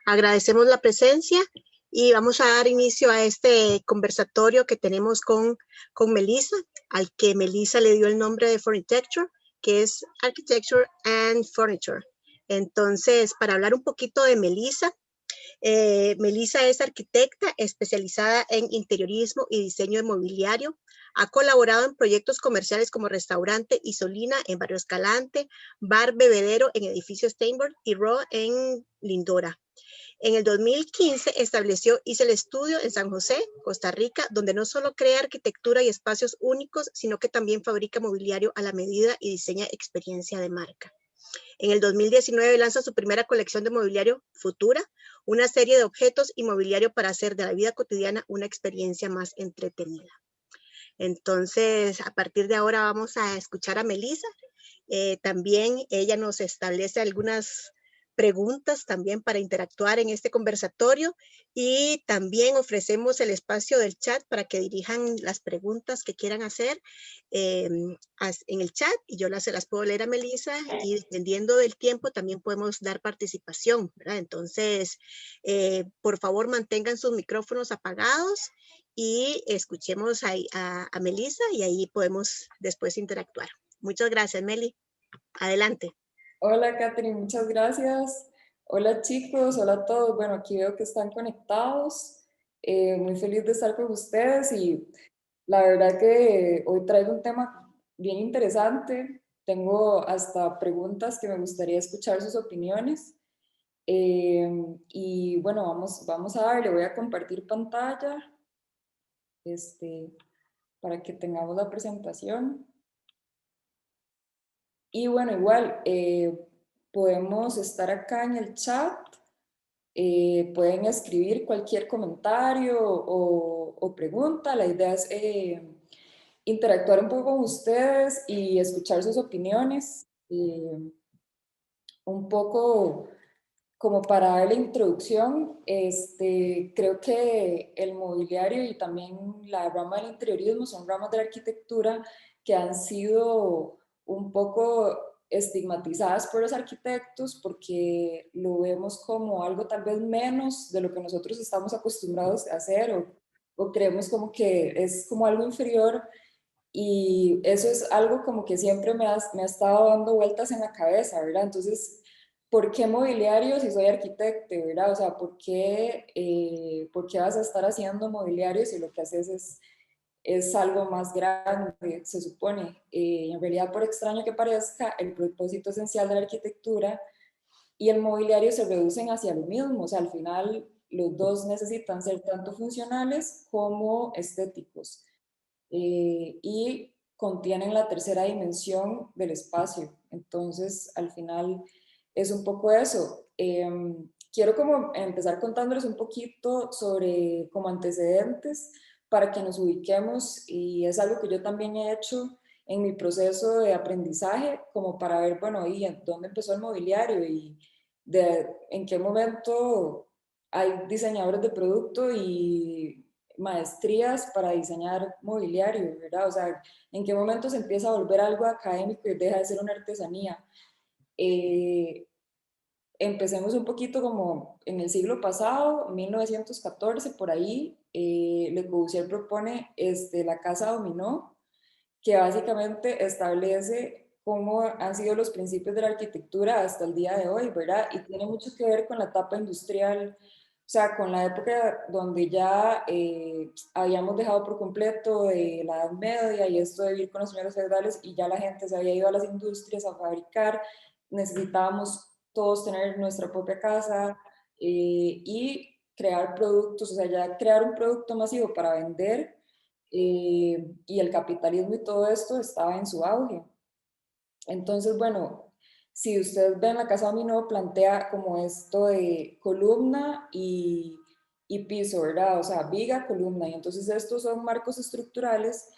Agradecemos la presencia y vamos a dar inicio a este conversatorio que tenemos con Melissa, al que Melissa le dio el nombre de Furnitecture, que es Architecture and Furniture. Entonces, para hablar un poquito de Melissa, Melissa es arquitecta especializada en interiorismo y diseño de mobiliario. Ha colaborado en proyectos comerciales como Restaurante Isolina en Barrio Escalante, Bar Bebedero en Edificio Steinberg y Raw en Lindora. En el 2015 estableció el Estudio en San José, Costa Rica, donde no solo crea arquitectura y espacios únicos, sino que también fabrica mobiliario a la medida y diseña experiencia de marca. En el 2019 lanza su primera colección de mobiliario Futura, una serie de objetos y mobiliario para hacer de la vida cotidiana una experiencia más entretenida. Entonces, a partir de ahora vamos a escuchar a Melissa. También ella nos establece algunas preguntas también para interactuar en este conversatorio y también ofrecemos el espacio del chat para que dirijan las preguntas que quieran hacer en el chat y yo se las puedo leer a Melissa y dependiendo del tiempo también podemos dar participación, ¿verdad? Entonces, por favor mantengan sus micrófonos apagados y escuchemos a Melissa y ahí podemos después interactuar. Muchas gracias, Meli. Adelante. Hola, Catherine, muchas gracias. Hola, chicos, hola a todos. Bueno, aquí veo que están conectados. Muy feliz de estar con ustedes y la verdad que hoy traigo un tema bien interesante. Tengo hasta preguntas que me gustaría escuchar sus opiniones. Y bueno, vamos a darle. Voy a compartir pantalla para que tengamos la presentación. Y bueno, igual, podemos estar acá en el chat, pueden escribir cualquier comentario o pregunta. La idea es interactuar un poco con ustedes y escuchar sus opiniones. Un poco como para darle introducción, creo que el mobiliario y también la rama del interiorismo son ramas de la arquitectura que han sido un poco estigmatizadas por los arquitectos porque lo vemos como algo tal vez menos de lo que nosotros estamos acostumbrados a hacer o creemos como que es como algo inferior y eso es algo como que siempre me ha estado dando vueltas en la cabeza, ¿verdad? Entonces, ¿por qué mobiliario si soy arquitecto, verdad? O sea, ¿por qué vas a estar haciendo mobiliario si lo que haces es algo más grande, se supone? En realidad, por extraño que parezca, el propósito esencial de la arquitectura y el mobiliario se reducen hacia lo mismo. O sea, al final, los dos necesitan ser tanto funcionales como estéticos. Y contienen la tercera dimensión del espacio. Entonces, al final es un poco eso. Quiero como empezar contándoles un poquito sobre como antecedentes para que nos ubiquemos y es algo que yo también he hecho en mi proceso de aprendizaje como para ver, bueno, ¿y dónde empezó el mobiliario y en qué momento hay diseñadores de producto y maestrías para diseñar mobiliario, ¿verdad? O sea, ¿en qué momento se empieza a volver algo académico y deja de ser una artesanía? Empecemos un poquito como en el siglo pasado, 1914, por ahí, Le Corbusier propone la casa dominó, que básicamente establece cómo han sido los principios de la arquitectura hasta el día de hoy, ¿verdad? Y tiene mucho que ver con la etapa industrial, o sea, con la época donde ya habíamos dejado por completo la Edad Media y esto de vivir con los señores feudales y ya la gente se había ido a las industrias a fabricar, necesitábamos todos tener nuestra propia casa y crear productos, o sea, ya crear un producto masivo para vender y el capitalismo y todo esto estaba en su auge. Entonces, bueno, si ustedes ven la casa dominó plantea como esto de columna y piso, ¿verdad? O sea, viga, columna. Y entonces estos son marcos estructurales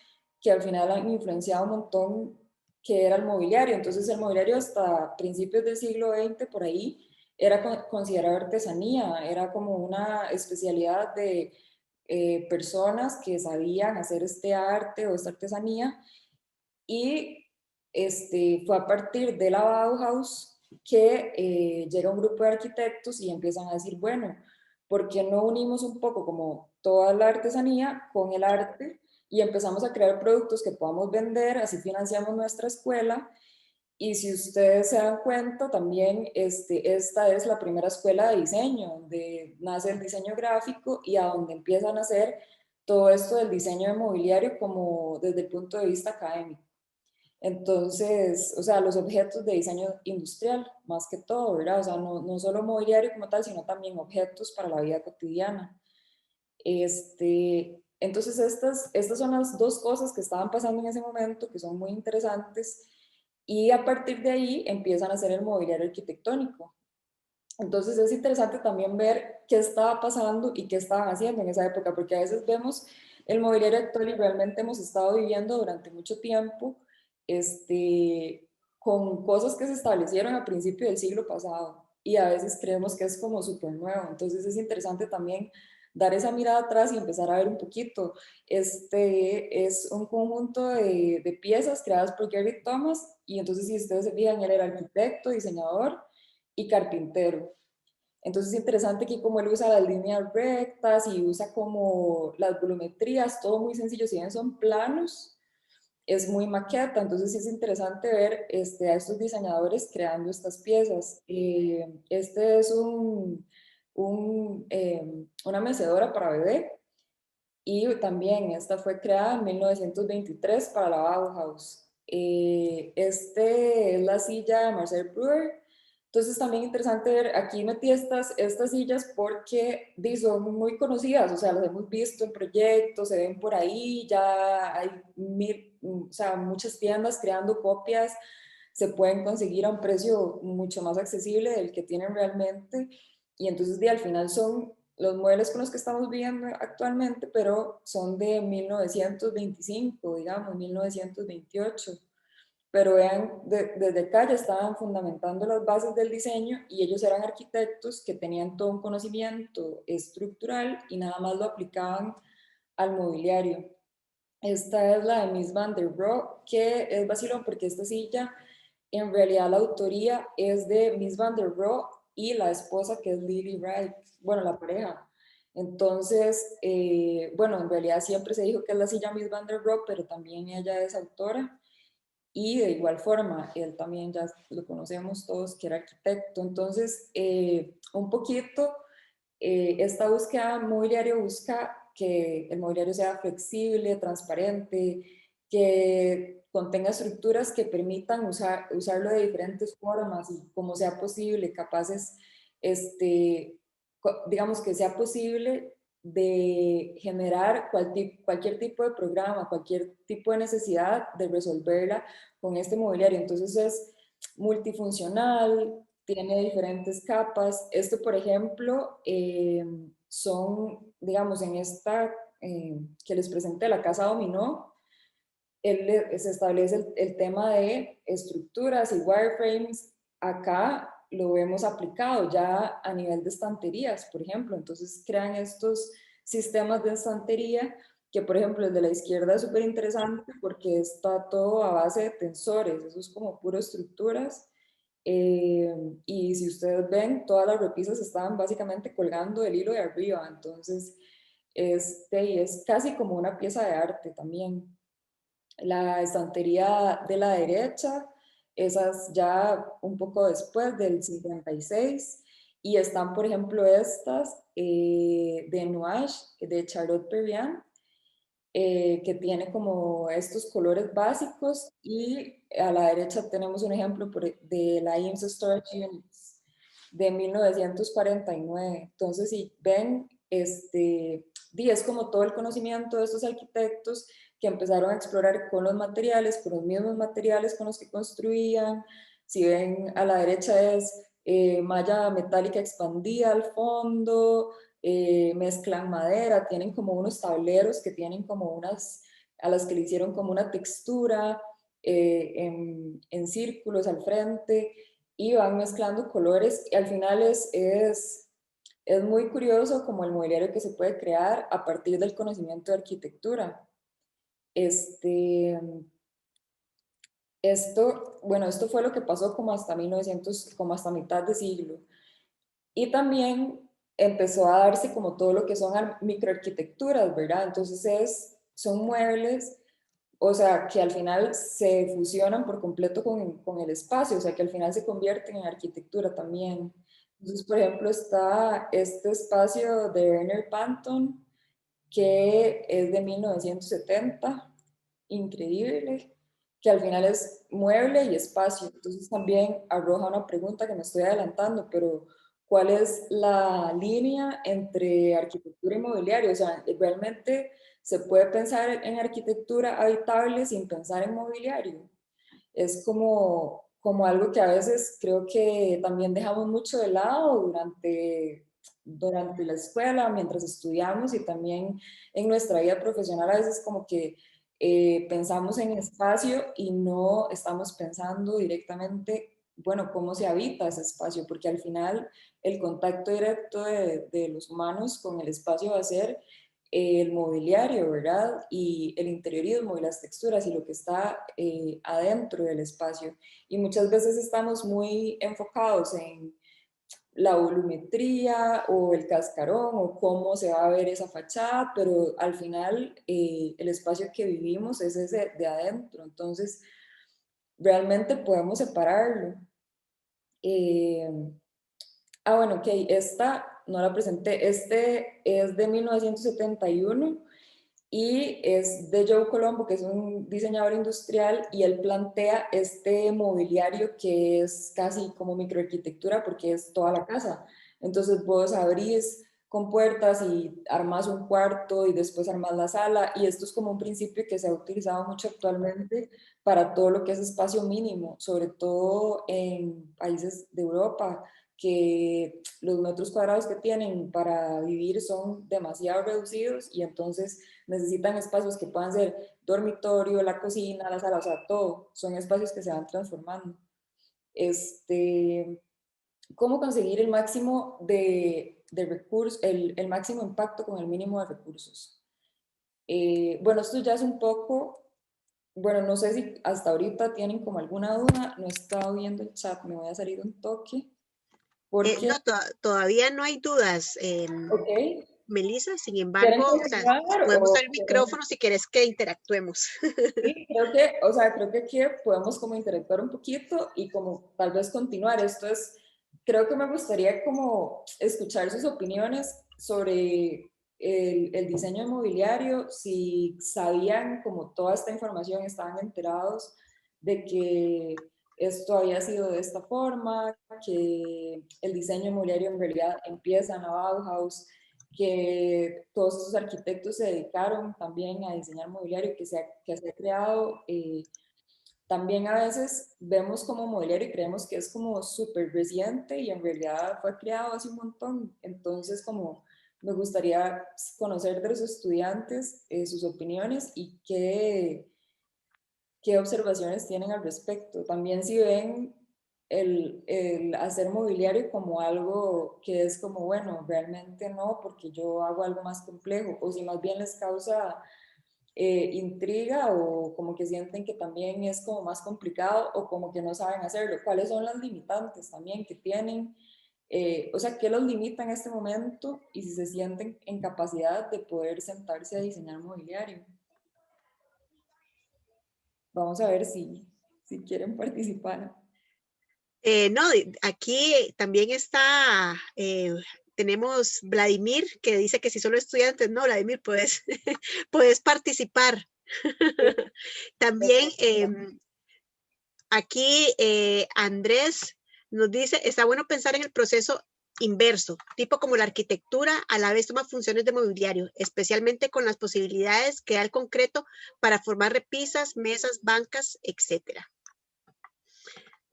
que al final han influenciado un montón que era el mobiliario. Entonces el mobiliario hasta principios del siglo XX, por ahí, era considerado artesanía, era como una especialidad de personas que sabían hacer este arte o esta artesanía y fue a partir de la Bauhaus que llega un grupo de arquitectos y empiezan a decir, bueno, ¿por qué no unimos un poco como toda la artesanía con el arte y empezamos a crear productos que podamos vender, así financiamos nuestra escuela? Y si ustedes se dan cuenta, también esta es la primera escuela de diseño, donde nace el diseño gráfico y a donde empiezan a hacer todo esto del diseño de mobiliario como desde el punto de vista académico. Entonces, o sea, los objetos de diseño industrial, más que todo, ¿verdad? O sea, no solo mobiliario como tal, sino también objetos para la vida cotidiana. Entonces, estas son las dos cosas que estaban pasando en ese momento, que son muy interesantes, y a partir de ahí empiezan a hacer el mobiliario arquitectónico. Entonces es interesante también ver qué estaba pasando y qué estaban haciendo en esa época, porque a veces vemos el mobiliario actual y realmente hemos estado viviendo durante mucho tiempo con cosas que se establecieron a principios del siglo pasado y a veces creemos que es como súper nuevo. Entonces es interesante también dar esa mirada atrás y empezar a ver un poquito. Este es un conjunto de piezas creadas por Gary Thomas y entonces si ustedes se fijan, él era arquitecto, diseñador y carpintero. Entonces es interesante que como él usa las líneas rectas y usa como las volumetrías, todo muy sencillo, si bien son planos, es muy maqueta, entonces sí es interesante ver a estos diseñadores creando estas piezas. Este es una mecedora para bebé y también esta fue creada en 1923 para la Bauhaus. Este es la silla de Marcel Breuer. Entonces también interesante ver, aquí metí estas sillas porque son muy conocidas, o sea, las hemos visto en proyectos, se ven por ahí, ya hay o sea, muchas tiendas creando copias, se pueden conseguir a un precio mucho más accesible del que tienen realmente y entonces al final son los muebles con los que estamos viviendo actualmente, pero son de 1925, digamos, 1928. Pero vean, desde acá ya estaban fundamentando las bases del diseño y ellos eran arquitectos que tenían todo un conocimiento estructural y nada más lo aplicaban al mobiliario. Esta es la de Miss Van der Rohe, que es vacilón porque esta silla, en realidad la autoría es de Miss Van der Rohe y la esposa que es Lily Wright, bueno, la pareja. Entonces, bueno, en realidad siempre se dijo que es la silla Miss Van der Rohe, pero también ella es autora. Y de igual forma, él también ya lo conocemos todos, que era arquitecto. Entonces, un poquito, esta búsqueda mobiliario busca que el mobiliario sea flexible, transparente, que contenga estructuras que permitan usarlo de diferentes formas y como sea posible, capaces, digamos que sea posible de generar cualquier tipo de programa, cualquier tipo de necesidad de resolverla con este mobiliario. Entonces es multifuncional, tiene diferentes capas. Esto, por ejemplo, son, digamos, en esta que les presenté, la casa dominó, se establece el tema de estructuras y wireframes. Acá lo vemos aplicado ya a nivel de estanterías, por ejemplo. Entonces crean estos sistemas de estantería que, por ejemplo, el de la izquierda es súper interesante porque está todo a base de tensores, eso es como puro estructuras. Y si ustedes ven, todas las repisas estaban básicamente colgando del hilo de arriba, entonces es casi como una pieza de arte también. La estantería de la derecha, esas ya un poco después del 56, y están, por ejemplo, estas de Nuage, de Charlotte Perriand, que tiene como estos colores básicos, y a la derecha tenemos un ejemplo de la IMSS Storage Units de 1949. Entonces, si ven, es como todo el conocimiento de estos arquitectos que empezaron a explorar con los materiales, con los mismos materiales con los que construían. Si ven, a la derecha es malla metálica expandida al fondo, mezclan madera, tienen como unos tableros que tienen como a las que le hicieron como una textura en círculos al frente y van mezclando colores y al final es muy curioso como el mobiliario que se puede crear a partir del conocimiento de arquitectura. Este, Esto fue lo que pasó como hasta 1900, como hasta mitad de siglo. Y también empezó a darse como todo lo que son microarquitecturas, ¿verdad? Entonces son muebles, o sea, que al final se fusionan por completo con el espacio, o sea, que al final se convierten en arquitectura también. Entonces, por ejemplo, está este espacio de Werner Panton, que es de 1970, increíble, que al final es mueble y espacio. Entonces también arroja una pregunta que me estoy adelantando, pero ¿cuál es la línea entre arquitectura y mobiliario? O sea, ¿realmente se puede pensar en arquitectura habitable sin pensar en mobiliario? Es como algo que a veces creo que también dejamos mucho de lado durante la escuela, mientras estudiamos y también en nuestra vida profesional a veces como que pensamos en espacio y no estamos pensando directamente, bueno, cómo se habita ese espacio, porque al final el contacto directo de los humanos con el espacio va a ser el mobiliario, ¿verdad? Y el interiorismo y las texturas y lo que está adentro del espacio. Y muchas veces estamos muy enfocados en la volumetría o el cascarón o cómo se va a ver esa fachada, pero al final el espacio que vivimos es ese de adentro. Entonces, realmente podemos separarlo. Eh, bueno, ok, esta no la presenté. Este es de 1971 y es de Joe Colombo, que es un diseñador industrial, y él plantea este mobiliario que es casi como microarquitectura porque es toda la casa. Entonces vos abrís con puertas y armas un cuarto y después armas la sala, y esto es como un principio que se ha utilizado mucho actualmente para todo lo que es espacio mínimo, sobre todo en países de Europa, que los metros cuadrados que tienen para vivir son demasiado reducidos y entonces necesitan espacios que puedan ser dormitorio, la cocina, la sala, o sea, todo. Son espacios que se van transformando. Este, ¿Cómo conseguir el máximo de recursos, el máximo impacto con el mínimo de recursos? Bueno, esto ya es un poco, bueno, no sé si hasta ahorita tienen como alguna duda, no he estado viendo el chat, me voy a salir un toque, porque, No, todavía no hay dudas, ok, Melissa. Sin ¿quieren embargo, o sea, continuar podemos o dar el quieren? micrófono si quieres que interactuemos. Sí, creo que, o sea, creo que aquí podemos como interactuar un poquito y como tal vez continuar. Creo que me gustaría como escuchar sus opiniones sobre el diseño inmobiliario, si sabían como toda esta información, estaban enterados de que esto había sido de esta forma, que el diseño inmobiliario en realidad empieza en la Bauhaus, que todos esos arquitectos se dedicaron también a diseñar mobiliario que se ha creado. También a veces vemos como mobiliario y creemos que es como súper reciente y en realidad fue creado hace un montón. Entonces, como me gustaría conocer de los estudiantes sus opiniones y qué observaciones tienen al respecto. También si ven el hacer mobiliario como algo que es como, bueno, realmente no, porque yo hago algo más complejo, o si más bien les causa intriga o como que sienten que también es como más complicado o como que no saben hacerlo. ¿Cuáles son las limitantes también que tienen? O sea, ¿qué los limita en este momento? Y si se sienten en capacidad de poder sentarse a diseñar mobiliario. Vamos a ver si quieren participar. No, aquí también está, tenemos Vladimir, que dice que si solo estudiantes, no, Vladimir, puedes, puedes participar. Sí, También aquí Andrés nos dice, está bueno pensar en el proceso inverso, tipo como la arquitectura a la vez toma funciones de mobiliario, especialmente con las posibilidades que da el concreto para formar repisas, mesas, bancas, etcétera.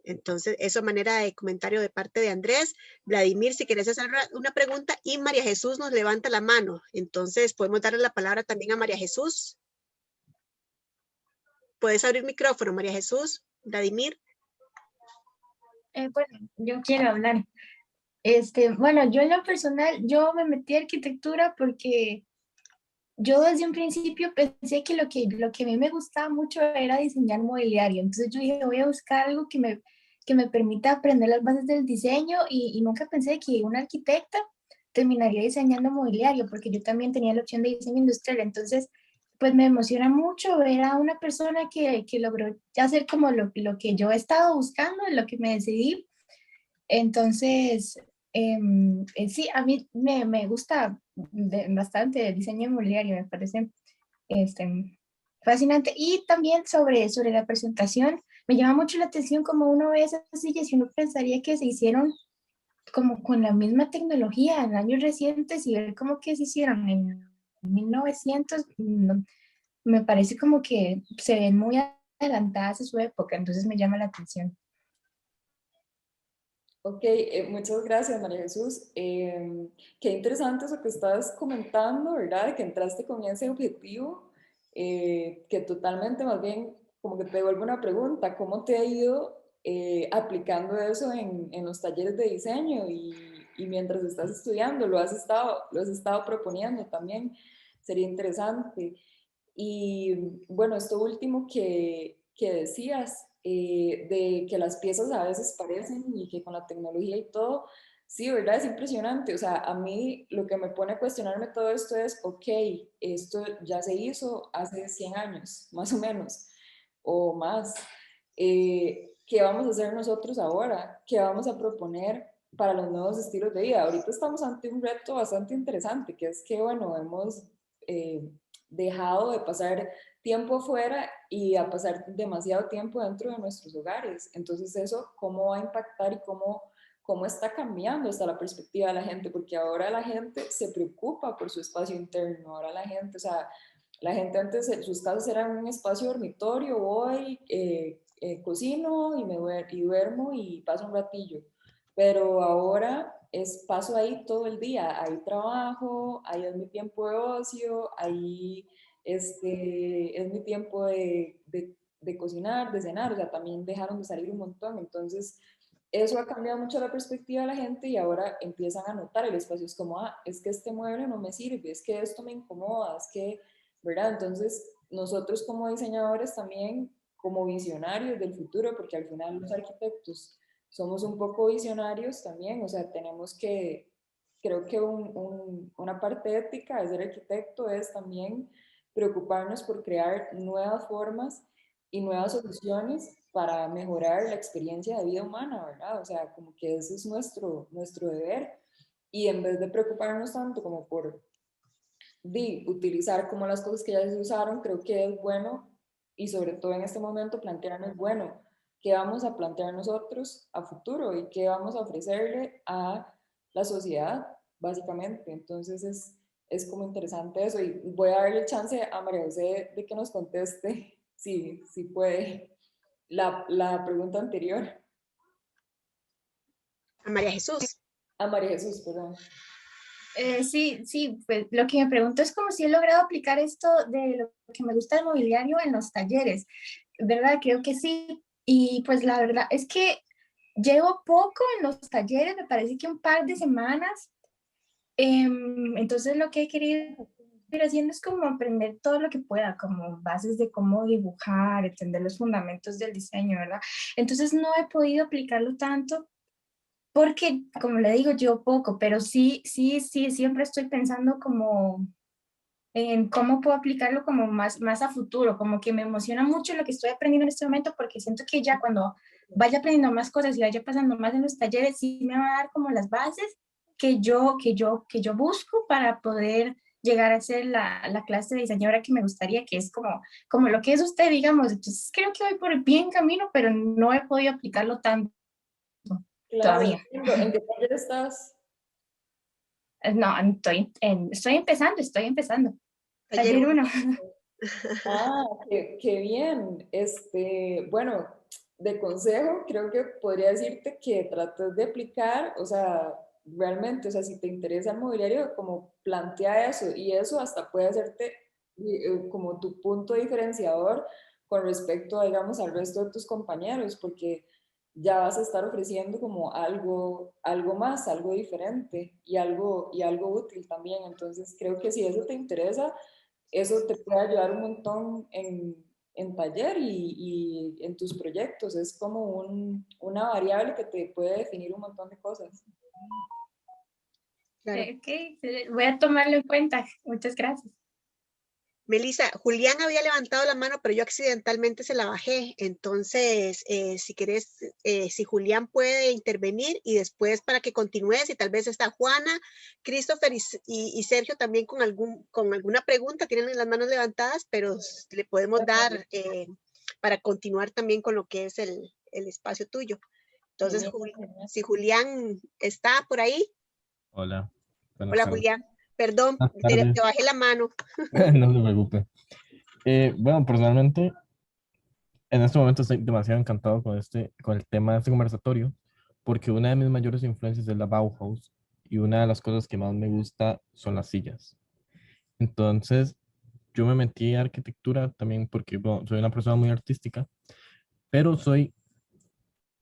Entonces, eso manera de comentario de parte de Andrés. Vladimir, si quieres hacer una pregunta, y María Jesús nos levanta la mano. Entonces, podemos darle la palabra también a María Jesús. Puedes abrir micrófono, María Jesús. Vladimir. Bueno, yo quiero hablar. Bueno, yo en lo personal, yo me metí a arquitectura porque Yo desde un principio pensé que lo que a mí me gustaba mucho era diseñar mobiliario. Entonces yo dije, voy a buscar algo que me permita aprender las bases del diseño y nunca pensé que una arquitecta terminaría diseñando mobiliario, porque yo también tenía la opción de diseño industrial. Entonces, pues me emociona mucho ver a una persona que logró hacer como lo que yo he estado buscando, lo que me decidí. Entonces, sí, a mí me gusta bastante el diseño inmobiliario, me parece este, fascinante. Y también sobre la presentación, me llama mucho la atención como uno ve esas sillas y uno pensaría que se hicieron como con la misma tecnología en años recientes y ver cómo que se hicieron en 1900, me parece como que se ven muy adelantadas a su época, entonces me llama la atención. Ok, muchas gracias, María Jesús. Qué interesante eso que estás comentando, ¿verdad? De que entraste con ese objetivo, que totalmente más bien como que te devuelvo una pregunta, ¿cómo te ha ido aplicando eso en los talleres de diseño y mientras estás estudiando? Lo has estado proponiendo también? Sería interesante. Y bueno, esto último que decías, de que las piezas a veces parecen y que con la tecnología y todo, sí, ¿verdad? Es impresionante. O sea, a mí lo que me pone a cuestionarme todo esto es, ok, esto ya se hizo hace 100 años, más o menos, o más. ¿Qué vamos a hacer nosotros ahora? ¿Qué vamos a proponer para los nuevos estilos de vida? Ahorita estamos ante un reto bastante interesante, que es que, bueno, hemos dejado de pasar tiempo fuera y a pasar demasiado tiempo dentro de nuestros hogares. Entonces eso, ¿cómo va a impactar y cómo está cambiando hasta la perspectiva de la gente? Porque ahora la gente se preocupa por su espacio interno, ahora la gente, o sea, la gente antes, sus casas eran un espacio dormitorio, voy, cocino y y duermo y paso un ratillo. Pero ahora es paso ahí todo el día, ahí trabajo, ahí es mi tiempo de ocio, ahí es mi tiempo de cocinar, de cenar, o sea, también dejaron de salir un montón, entonces eso ha cambiado mucho la perspectiva de la gente y ahora empiezan a notar el espacio, es como, ah, es que este mueble no me sirve, es que esto me incomoda, es que, ¿verdad? Entonces nosotros como diseñadores también, como visionarios del futuro, porque al final los arquitectos somos un poco visionarios también, o sea, tenemos que, creo que una parte ética de ser arquitecto es también preocuparnos por crear nuevas formas y nuevas soluciones para mejorar la experiencia de vida humana, ¿verdad? O sea, como que ese es nuestro deber y en vez de preocuparnos tanto como por utilizar como las cosas que ya se usaron, creo que es bueno y sobre todo en este momento plantearnos, bueno, ¿qué vamos a plantear nosotros a futuro y qué vamos a ofrecerle a la sociedad, básicamente? Entonces es como interesante eso y voy a darle chance a María José de que nos conteste, si puede, la pregunta anterior. A María Jesús. A María Jesús, perdón. Sí, sí, pues lo que me pregunto es como si he logrado aplicar esto de lo que me gusta del mobiliario en los talleres, ¿verdad? Creo que sí. Y pues la verdad es que llevo poco en los talleres, me parece que un par de semanas. Entonces lo que he querido ir haciendo es como aprender todo lo que pueda, como bases de cómo dibujar, entender los fundamentos del diseño, ¿verdad? Entonces no he podido aplicarlo tanto porque, como le digo, yo poco, pero sí, sí, sí, siempre estoy pensando como en cómo puedo aplicarlo como más a futuro, como que me emociona mucho lo que estoy aprendiendo en este momento porque siento que ya cuando vaya aprendiendo más cosas y vaya pasando más en los talleres, sí me va a dar como las bases que yo busco para poder llegar a ser la clase de diseñadora que me gustaría, que es como lo que es usted, digamos. Entonces creo que voy por el bien camino, pero no he podido aplicarlo tanto Claro, todavía. entiendo. ¿En qué taller estás? No, estoy empezando. Taller Taller 1. uno. Ah, qué bien. Bueno, de consejo, creo que podría decirte que trates de aplicar, o sea, realmente, o sea, si te interesa el mobiliario, como plantea eso, y eso hasta puede hacerte como tu punto diferenciador con respecto, digamos, al resto de tus compañeros, porque ya vas a estar ofreciendo como algo más, algo diferente y algo útil también. Entonces, creo que si eso te interesa, eso te puede ayudar un montón en taller y en tus proyectos. Es como una variable que te puede definir un montón de cosas. Claro. Ok, voy a tomarlo en cuenta. Muchas gracias. Melissa, Julián había levantado la mano, pero yo accidentalmente se la bajé. Entonces, si querés, si Julián puede intervenir y después para que continúes, y tal vez está Juana, Christopher y Sergio también con alguna pregunta, tienen las manos levantadas, pero le podemos dar para continuar también con lo que es el espacio tuyo. Entonces, si Julián está por ahí. Hola, buenas Hola, tardes. Julián. Perdón, Buenas te tardes. bajé la mano. No se preocupe. Bueno, personalmente, en este momento estoy demasiado encantado con el tema de este conversatorio, porque una de mis mayores influencias es la Bauhaus y una de las cosas que más me gusta son las sillas. Entonces, yo me metí a arquitectura también porque bueno, soy una persona muy artística, pero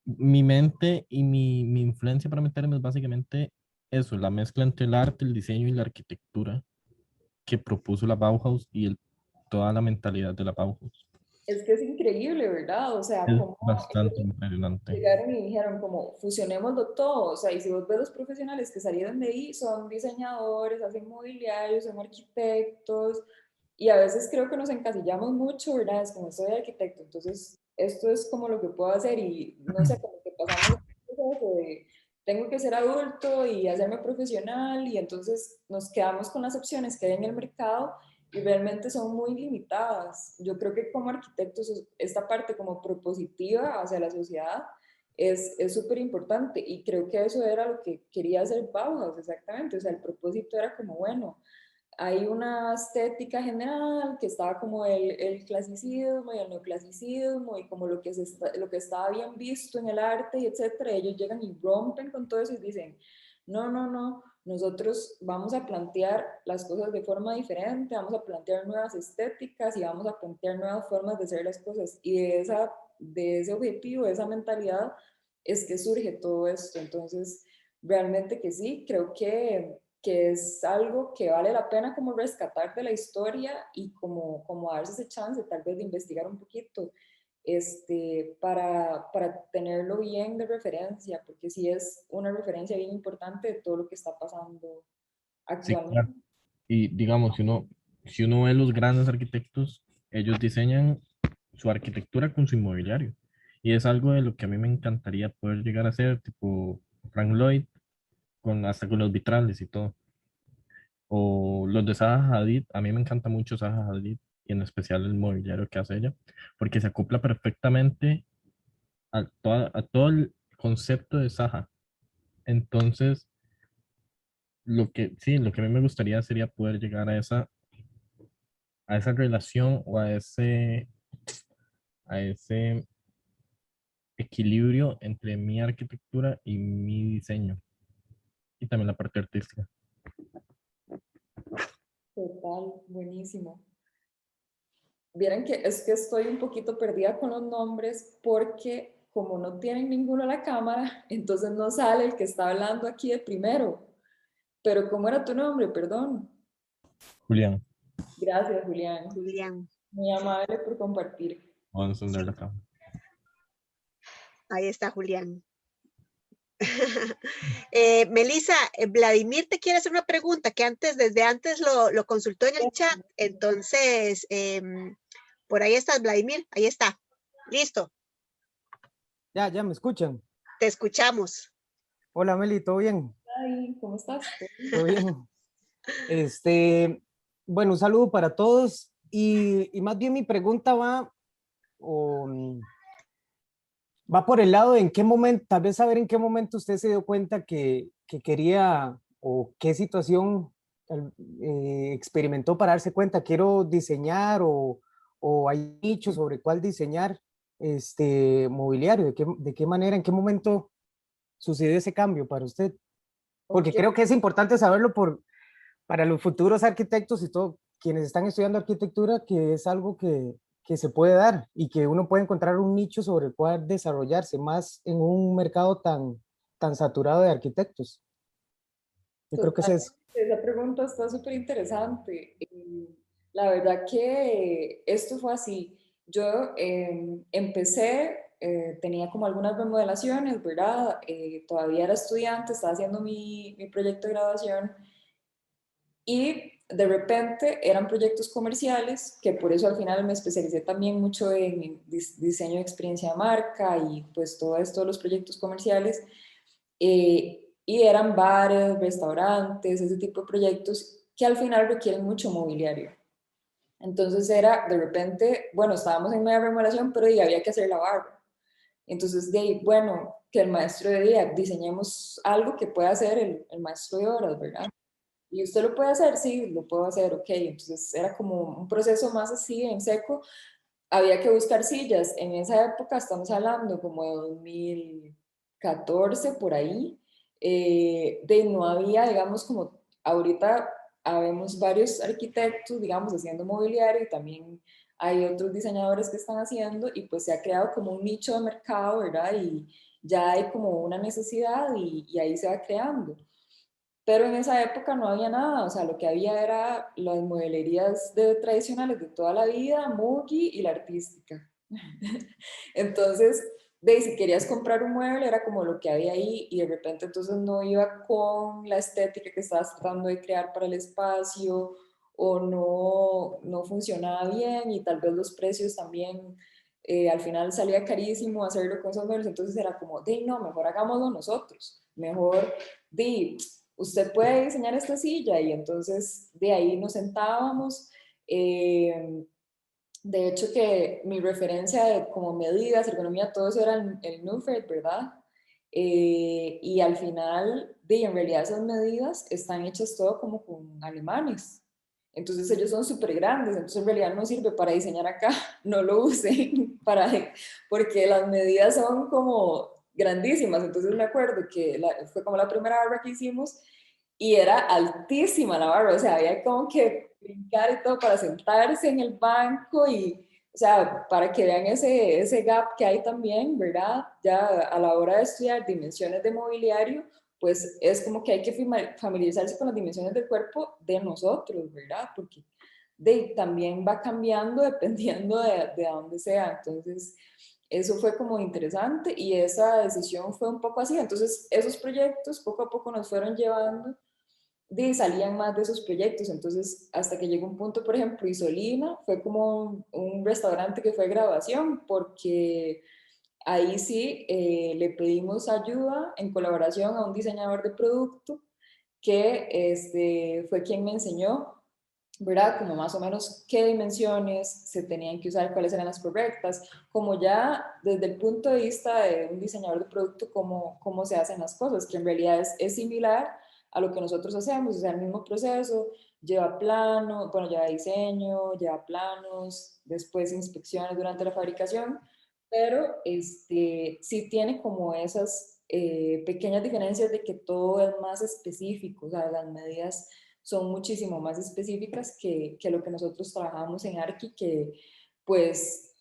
mi mente y mi influencia para meterme es básicamente eso, la mezcla entre el arte, el diseño y la arquitectura que propuso la Bauhaus y toda la mentalidad de la Bauhaus. Es que es increíble, ¿verdad? O sea, Es como bastante impresionante. llegaron y dijeron como fusionémoslo todo, o sea, y si vos ves los profesionales que salieron de ahí, son diseñadores, hacen mobiliarios, son arquitectos, y a veces creo que nos encasillamos mucho, ¿verdad? Es como soy arquitecto, entonces esto es como lo que puedo hacer y no sé, como que pasamos de tengo que ser adulto y hacerme profesional y entonces nos quedamos con las opciones que hay en el mercado y realmente son muy limitadas. Yo creo que como arquitectos esta parte como propositiva hacia la sociedad es súper importante y creo que eso era lo que quería hacer Bauhaus exactamente, o sea, el propósito era como, bueno, hay una estética general que estaba como el clasicismo y el neoclasicismo y como lo que estaba bien visto en el arte y etcétera. Ellos llegan y rompen con todo eso y dicen, no, no, no, nosotros vamos a plantear las cosas de forma diferente, vamos a plantear nuevas estéticas y vamos a plantear nuevas formas de hacer las cosas. Y de ese objetivo, de esa mentalidad, es que surge todo esto. Entonces, realmente que sí, creo que es algo que vale la pena como rescatar de la historia y como darse ese chance tal vez de investigar un poquito para tenerlo bien de referencia, porque sí es una referencia bien importante de todo lo que está pasando Sí, actualmente. claro. Y digamos, si uno ve los grandes arquitectos, ellos diseñan su arquitectura con su inmobiliario. Y es algo de lo que a mí me encantaría poder llegar a hacer, tipo Frank Lloyd, hasta con los vitrales y todo. O los de Zaha Hadid, a mí me encanta mucho Zaha Hadid y en especial el mobiliario que hace ella, porque se acopla perfectamente a todo el concepto de Zaha. Entonces, lo que a mí me gustaría sería poder llegar a esa relación o a ese equilibrio entre mi arquitectura y mi diseño y también la parte artística. Total, buenísimo. Vieran que es que estoy un poquito perdida con los nombres porque como no tienen ninguno a la cámara, entonces no sale el que está hablando aquí de primero. Pero ¿cómo era tu nombre? Perdón. Julián, Gracias, Julián. Julián. Muy amable por compartir. vamos a encender la cámara. Ahí está Julián. Melissa, Vladimir te quiere hacer una pregunta que desde antes lo consultó en el chat. Entonces, por ahí estás, Vladimir. Ahí está. Listo. Ya me escuchan. Te escuchamos. Hola Meli, ¿todo bien? Ay, ¿cómo estás? ¿Todo bien? Bueno, un saludo para todos y más bien mi pregunta va por el lado de en qué momento, tal vez saber en qué momento usted se dio cuenta que quería o qué situación experimentó para darse cuenta, quiero diseñar o hay nicho sobre cuál diseñar mobiliario, de qué manera, en qué momento sucedió ese cambio para usted. Porque creo que es importante saberlo para los futuros arquitectos y todos quienes están estudiando arquitectura, que es algo que se puede dar y que uno puede encontrar un nicho sobre el cual desarrollarse más en un mercado tan saturado de arquitectos. Yo creo que es eso. Esa pregunta está súper interesante. La verdad que esto fue así. Yo empecé, tenía como algunas remodelaciones, ¿verdad? Todavía era estudiante, estaba haciendo mi proyecto de graduación y de repente eran proyectos comerciales, que por eso al final me especialicé también mucho en diseño de experiencia de marca y pues todo esto de los proyectos comerciales. Y eran bares, restaurantes, ese tipo de proyectos que al final requieren mucho mobiliario. Entonces era, de repente, bueno, estábamos en media remodelación, pero ya había que hacer la barra. Entonces, de ahí, bueno, que el maestro de día, diseñemos algo que pueda hacer el maestro de horas, ¿verdad? ¿Y usted lo puede hacer? Sí, lo puedo hacer, ok. Entonces era como un proceso más así, en seco. Había que buscar sillas. En esa época, estamos hablando como de 2014, por ahí, de no había, digamos, como ahorita habemos varios arquitectos, digamos, haciendo mobiliario y también hay otros diseñadores que están haciendo y pues se ha creado como un nicho de mercado, ¿verdad? Y ya hay como una necesidad y ahí se va creando. Pero en esa época no había nada, o sea, lo que había era las modelerías tradicionales de toda la vida, Mugi y la artística. Entonces, si querías comprar un mueble era como lo que había ahí y de repente entonces no iba con la estética que estabas tratando de crear para el espacio o no funcionaba bien y tal vez los precios también, al final salía carísimo hacerlo con esos muebles, entonces era como, no, mejor hagámoslo nosotros, mejor, usted puede diseñar esta silla y entonces de ahí nos sentábamos. De hecho, que mi referencia de como medidas, ergonomía, todo eso era el Nufred, ¿verdad? Y al final, en realidad esas medidas están hechas todo como con alemanes. Entonces ellos son súper grandes, entonces en realidad no sirve para diseñar acá, no lo usen, porque las medidas son como grandísimas. Entonces me acuerdo que fue como la primera barra que hicimos y era altísima la barra, o sea, había como que brincar y todo para sentarse en el banco y, o sea, para que vean ese gap que hay también, ¿verdad? Ya a la hora de estudiar dimensiones de mobiliario, pues es como que hay que familiarizarse con las dimensiones del cuerpo de nosotros, ¿verdad? Porque también va cambiando dependiendo de dónde sea. Entonces, eso fue como interesante y esa decisión fue un poco así. Entonces, esos proyectos poco a poco nos fueron llevando salían más de esos proyectos. Entonces, hasta que llegó un punto, por ejemplo, Isolina fue como un restaurante que fue grabación, porque ahí sí le pedimos ayuda en colaboración a un diseñador de producto que fue quien me enseñó, ¿verdad? Como más o menos qué dimensiones se tenían que usar, cuáles eran las correctas, como ya desde el punto de vista de un diseñador de producto, cómo se hacen las cosas, que en realidad es similar a lo que nosotros hacemos, o sea, el mismo proceso, lleva plano, bueno, lleva diseño, lleva planos, después inspecciones durante la fabricación, pero sí tiene como esas pequeñas diferencias de que todo es más específico, o sea, las medidas son muchísimo más específicas que lo que nosotros trabajamos en Arqui, que pues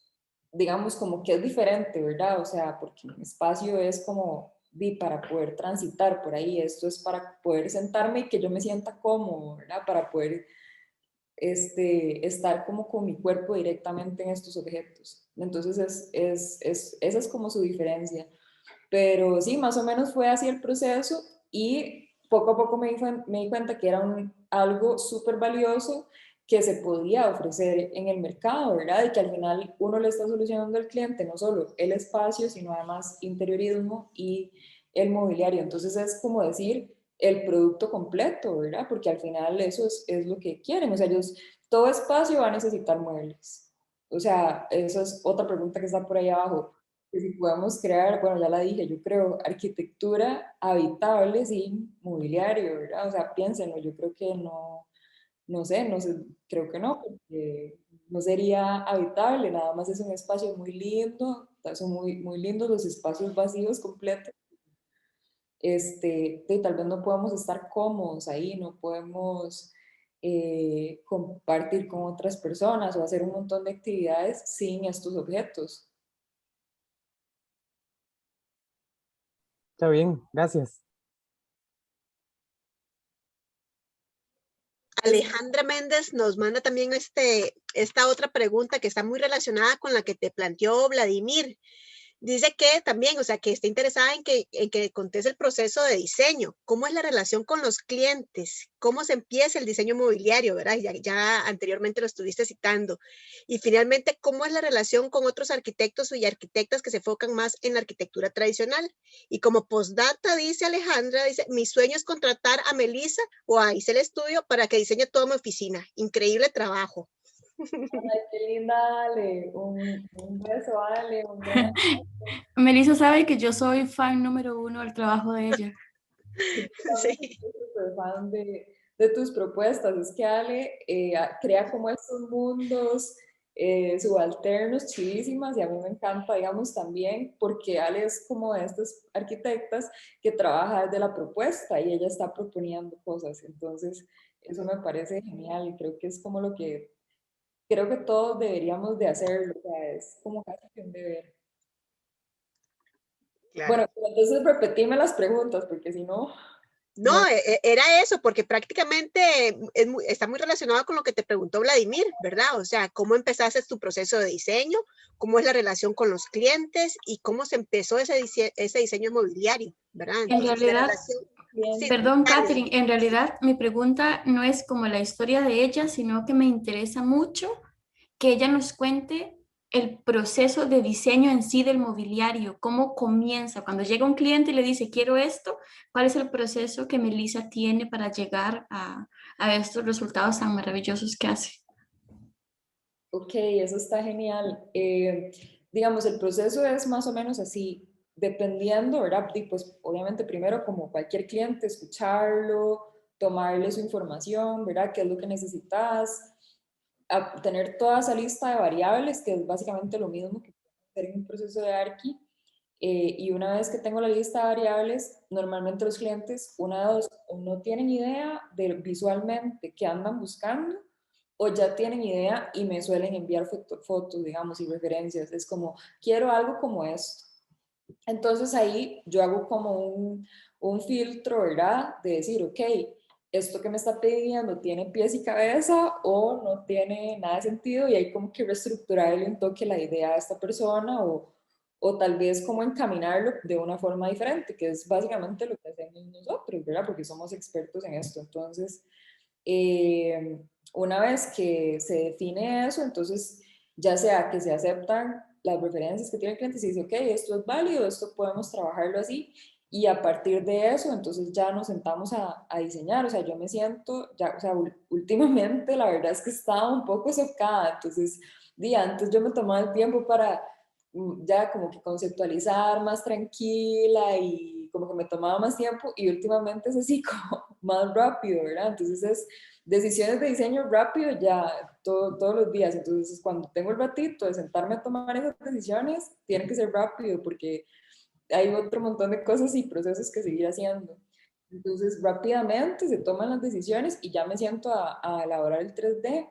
digamos como que es diferente, ¿verdad? O sea, porque un espacio es como para poder transitar por ahí, esto es para poder sentarme y que yo me sienta cómodo, ¿verdad? Para poder estar como con mi cuerpo directamente en estos objetos. Entonces esa es como su diferencia. Pero sí, más o menos fue así el proceso y poco a poco me di cuenta que era algo súper valioso que se podía ofrecer en el mercado, ¿verdad? Y que al final uno le está solucionando al cliente no solo el espacio, sino además interiorismo y el mobiliario. Entonces es como decir el producto completo, ¿verdad? Porque al final eso es lo que quieren. O sea, todo espacio va a necesitar muebles. O sea, eso es otra pregunta que está por ahí abajo que si podemos crear, bueno, ya la dije, yo creo arquitectura habitable sin mobiliario, ¿verdad? O sea, piénsenlo, yo creo que no sé, creo que no, porque no sería habitable, nada más es un espacio muy lindo, son muy lindos los espacios vacíos completos, tal vez no podemos estar cómodos ahí, no podemos compartir con otras personas o hacer un montón de actividades sin estos objetos. Está bien, gracias. Alejandra Méndez nos manda también esta otra pregunta que está muy relacionada con la que te planteó Vladimir. Dice que también, o sea, que está interesada en que contes el proceso de diseño. ¿Cómo es la relación con los clientes? ¿Cómo se empieza el diseño mobiliario, verdad? Ya anteriormente lo estuviste citando. Y finalmente, ¿cómo es la relación con otros arquitectos y arquitectas que se enfocan más en la arquitectura tradicional? Y como postdata, dice Alejandra, dice, mi sueño es contratar a Melissa o a Isel Estudio para que diseñe toda mi oficina. Increíble trabajo. Ay, qué linda, Ale. Un beso, Ale. Un gran Melissa sabe que yo soy fan número 1 del trabajo de ella. Yo también Sí. soy súper fan de tus propuestas. Es que Ale crea como estos mundos subalternos chivísimas y a mí me encanta, digamos, también porque Ale es como de estas arquitectas que trabaja desde la propuesta y ella está proponiendo cosas. Entonces, eso me parece genial y creo que es como lo que creo que todos deberíamos de hacerlo. O sea, es como casi que un deber. Claro. Bueno, entonces repetime las preguntas porque si no... No, era eso, porque prácticamente está muy relacionado con lo que te preguntó Vladimir, ¿verdad? O sea, ¿cómo empezaste tu proceso de diseño? ¿Cómo es la relación con los clientes? ¿Y cómo se empezó ese diseño inmobiliario, ¿verdad? En Entonces, la realidad, relación... Sí, perdón, dale, Catherine, en realidad mi pregunta no es como la historia de ella, sino que me interesa mucho que ella nos cuente el proceso de diseño en sí del mobiliario, cómo comienza, cuando llega un cliente y le dice, quiero esto, ¿cuál es el proceso que Melissa tiene para llegar a estos resultados tan maravillosos que hace? Ok, eso está genial. Digamos, el proceso es más o menos así, dependiendo, ¿verdad? Y pues obviamente primero, como cualquier cliente, escucharlo, tomarle su información, ¿verdad? ¿Qué es lo que necesitas? Tener toda esa lista de variables, que es básicamente lo mismo que hacer en un proceso de Arqui. Y una vez que tengo la lista de variables, normalmente los clientes, una de dos, o no tienen idea de visualmente qué andan buscando, o ya tienen idea y me suelen enviar fotos, digamos, y referencias. Es como, quiero algo como esto. Entonces ahí yo hago como un filtro, ¿verdad? De decir, ok, esto que me está pidiendo tiene pies y cabeza o no tiene nada de sentido y hay como que reestructurarle un toque la idea a esta persona o tal vez como encaminarlo de una forma diferente, que es básicamente lo que hacemos nosotros, ¿verdad? Porque somos expertos en esto. Entonces, eh, una vez que se define eso, entonces ya sea que se aceptan las referencias que tiene el cliente, se dice, ok, esto es válido, esto podemos trabajarlo así, y a partir de eso, entonces ya nos sentamos a diseñar, o sea, yo me siento, ya, o sea, últimamente la verdad es que estaba un poco sofocada, entonces, antes yo me tomaba el tiempo para ya como que conceptualizar más tranquila y como que me tomaba más tiempo y últimamente es así como más rápido, ¿verdad? Entonces es decisiones de diseño rápido ya todos los días, entonces cuando tengo el ratito de sentarme a tomar esas decisiones, tiene que ser rápido porque hay otro montón de cosas y procesos que seguir haciendo. Entonces rápidamente se toman las decisiones y ya me siento a elaborar el 3D.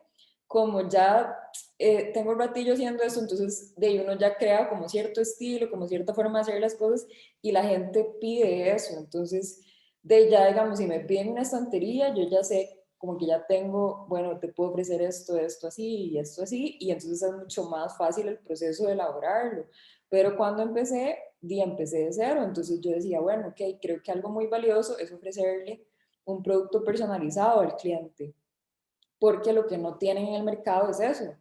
Como ya tengo un ratillo haciendo eso, entonces de ahí uno ya crea como cierto estilo, como cierta forma de hacer las cosas y la gente pide eso. Entonces, de ya digamos, si me piden una estantería, yo ya sé como que ya tengo, bueno, te puedo ofrecer esto, esto así y esto así, y entonces es mucho más fácil el proceso de elaborarlo. Pero cuando empecé de cero, entonces yo decía, bueno, ok, creo que algo muy valioso es ofrecerle un producto personalizado al cliente, porque lo que no tienen en el mercado es eso,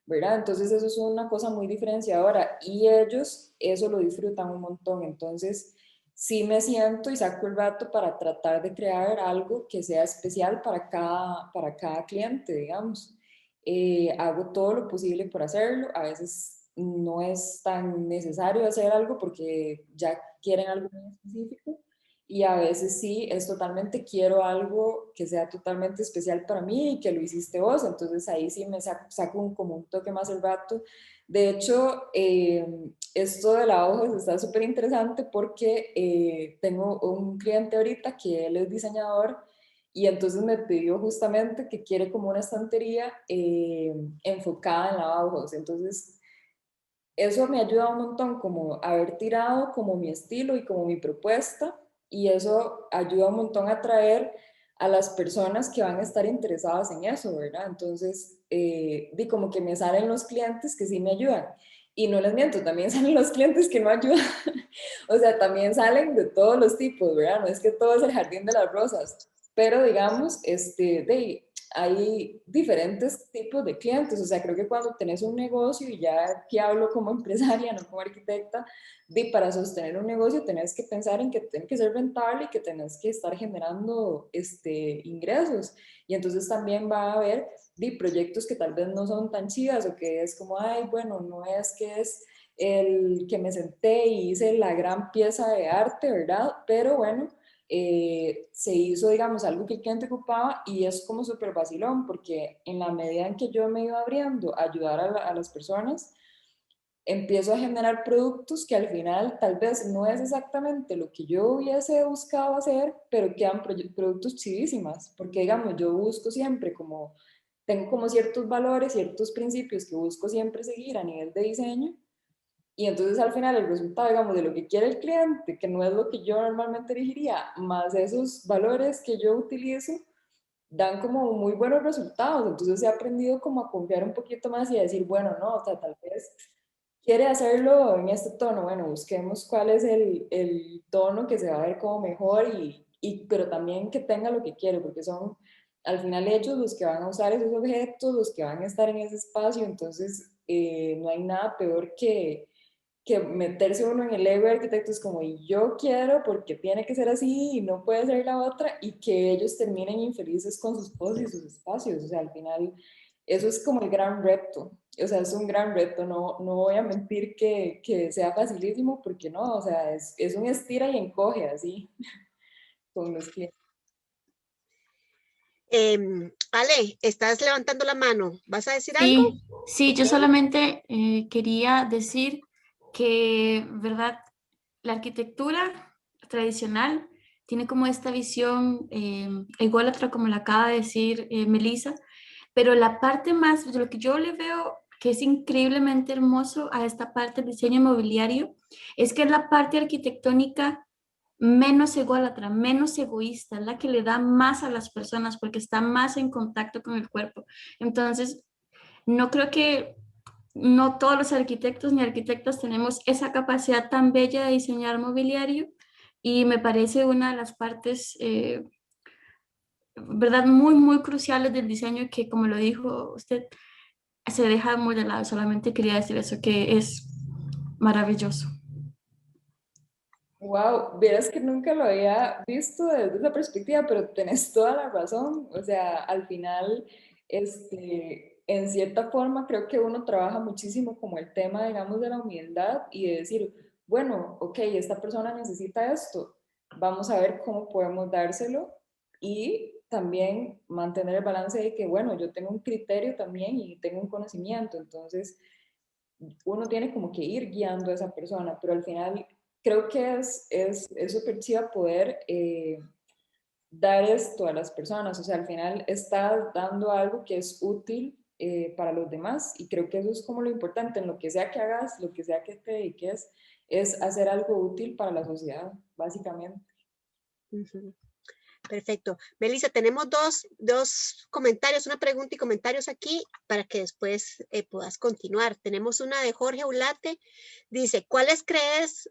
¿verdad? Entonces eso es una cosa muy diferenciadora y ellos eso lo disfrutan un montón, entonces sí me siento y saco el rato para tratar de crear algo que sea especial para cada cliente, digamos. Hago todo lo posible por hacerlo, a veces no es tan necesario hacer algo porque ya quieren algo muy específico y a veces sí es totalmente quiero algo que sea totalmente especial para mí y que lo hiciste vos, entonces ahí sí me saco como un toque más el rato. De hecho, esto de la hoja está súper interesante porque tengo un cliente ahorita que él es diseñador y entonces me pidió justamente que quiere como una estantería enfocada en la Bauhaus. Entonces, eso me ayuda un montón como haber tirado como mi estilo y como mi propuesta y eso ayuda un montón a traer a las personas que van a estar interesadas en eso, ¿verdad? Entonces, como que me salen los clientes que sí me ayudan. Y no les miento, también salen los clientes que no ayudan. O sea, también salen de todos los tipos, ¿verdad? No es que todo es el jardín de las rosas, pero digamos, hay diferentes tipos de clientes. O sea, creo que cuando tenés un negocio, y ya aquí hablo como empresaria, no como arquitecta, para sostener un negocio tenés que pensar en que tiene que ser rentable y que tenés que estar generando ingresos. Y entonces también va a haber proyectos que tal vez no son tan chidas, o que es como, ay, bueno, no es que es el que me senté y hice la gran pieza de arte, ¿verdad? Pero bueno, se hizo, digamos, algo que el cliente ocupaba, y es como súper vacilón, porque en la medida en que yo me iba abriendo a ayudar a las personas, empiezo a generar productos que al final tal vez no es exactamente lo que yo hubiese buscado hacer, pero quedan productos chidísimas, porque digamos, yo busco siempre como, tengo como ciertos valores, ciertos principios que busco siempre seguir a nivel de diseño, y entonces al final el resultado, digamos, de lo que quiere el cliente, que no es lo que yo normalmente elegiría, más esos valores que yo utilizo, dan como muy buenos resultados. Entonces he aprendido como a confiar un poquito más y a decir, bueno, no, o sea, tal vez quiere hacerlo en este tono, bueno, busquemos cuál es el tono que se va a ver como mejor, pero también que tenga lo que quiere, porque son al final ellos los que van a usar esos objetos, los que van a estar en ese espacio. Entonces no hay nada peor que meterse uno en el ego de arquitectos como, y yo quiero porque tiene que ser así y no puede ser la otra, y que ellos terminen infelices con sus cosas y sus espacios. O sea, al final eso es como el gran reto. O sea, es un gran reto, no voy a mentir que sea facilísimo, porque no, o sea, es un estira y encoge así con los clientes. Ale, estás levantando la mano. ¿Vas a decir algo? Sí, sí, yo Ok. solamente quería decir que, ¿verdad? La arquitectura tradicional tiene como esta visión ególatra, como la acaba de decir Melissa, pero la parte más, de lo que yo le veo que es increíblemente hermoso a esta parte del diseño inmobiliario, es que es la parte arquitectónica menos ególatra, menos egoísta, es la que le da más a las personas porque está más en contacto con el cuerpo. Entonces, no creo que no todos los arquitectos ni arquitectas tenemos esa capacidad tan bella de diseñar mobiliario, y me parece una de las partes, verdad, muy, muy cruciales del diseño, que como lo dijo usted, se deja muy de lado. Solamente quería decir eso, que es maravilloso. Wow, verás que nunca lo había visto desde esa perspectiva, pero tenés toda la razón. O sea, al final, en cierta forma, creo que uno trabaja muchísimo como el tema, digamos, de la humildad, y de decir, bueno, ok, esta persona necesita esto, vamos a ver cómo podemos dárselo, y también mantener el balance de que, bueno, yo tengo un criterio también y tengo un conocimiento. Entonces uno tiene como que ir guiando a esa persona, pero al final creo que es súper chido poder dar esto a las personas. O sea, al final estás dando algo que es útil para los demás, y creo que eso es como lo importante en lo que sea que hagas, lo que sea que te dediques, es hacer algo útil para la sociedad, básicamente. Ujú. Perfecto. Melissa, tenemos dos comentarios, una pregunta y comentarios aquí para que después puedas continuar. Tenemos una de Jorge Ulate. Dice, ¿cuáles crees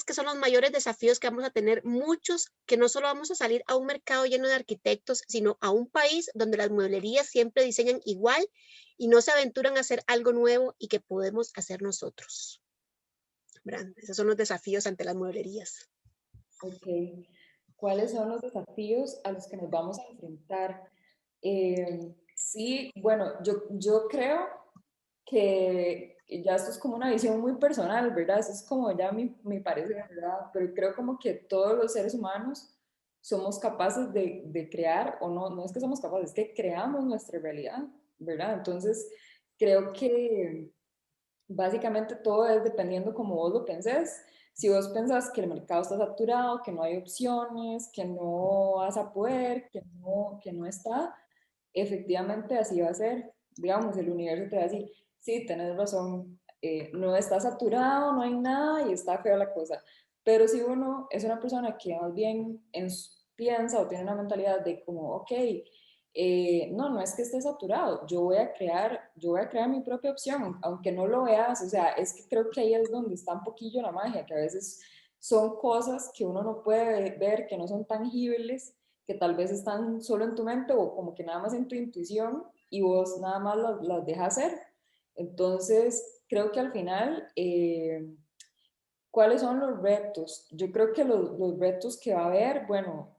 que son los mayores desafíos que vamos a tener muchos, que no solo vamos a salir a un mercado lleno de arquitectos, sino a un país donde las mueblerías siempre diseñan igual y no se aventuran a hacer algo nuevo y que podemos hacer nosotros? ¿Verdad? Esos son los desafíos ante las mueblerías. Ok. ¿Cuáles son los desafíos a los que nos vamos a enfrentar? Sí, bueno, yo creo que ya esto es como una visión muy personal, ¿verdad? Eso es como ya mi parecer, ¿verdad? Pero creo como que todos los seres humanos somos capaces de crear, o no es que somos capaces, es que creamos nuestra realidad, ¿verdad? Entonces, creo que básicamente todo es dependiendo como vos lo pensés. Si vos pensás que el mercado está saturado, que no hay opciones, que no vas a poder, que no está, efectivamente así va a ser. Digamos, el universo te va a decir, sí, tenés razón, no está saturado, no hay nada y está fea la cosa. Pero si uno es una persona que más bien piensa o tiene una mentalidad de como, ok, no es que esté saturado, yo voy a crear mi propia opción, aunque no lo veas, o sea, es que creo que ahí es donde está un poquillo la magia, que a veces son cosas que uno no puede ver, que no son tangibles, que tal vez están solo en tu mente o como que nada más en tu intuición y vos nada más las dejas hacer. Entonces, creo que al final, ¿cuáles son los retos? Yo creo que los retos que va a haber, bueno,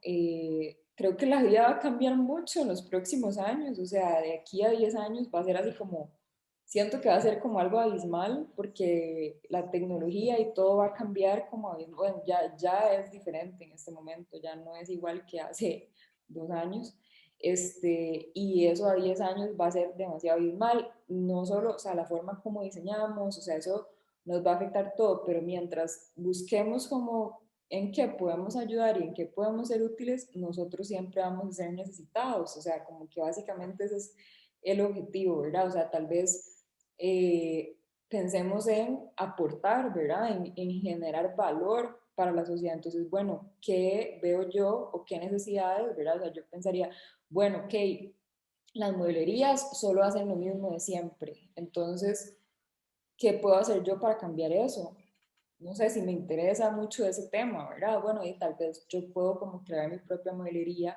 creo que la vida va a cambiar mucho en los próximos años, o sea, de aquí a 10 años va a ser así como, siento que va a ser como algo abismal porque la tecnología y todo va a cambiar como, bueno, ya es diferente en este momento, ya no es igual que hace 2 años. Y eso a 10 años va a ser demasiado abismal, no solo, o sea, la forma como diseñamos, o sea, eso nos va a afectar todo, pero mientras busquemos como en qué podemos ayudar y en qué podemos ser útiles, nosotros siempre vamos a ser necesitados, o sea, como que básicamente ese es el objetivo, ¿verdad? O sea, tal vez pensemos en aportar, ¿verdad? En generar valor para la sociedad. Entonces, bueno, ¿qué veo yo o qué necesidades, ¿verdad? O sea, yo pensaría, bueno, ok, las mueblerías solo hacen lo mismo de siempre, entonces, ¿qué puedo hacer yo para cambiar eso? No sé si me interesa mucho ese tema, ¿verdad? Bueno, y tal vez yo puedo como crear mi propia modelería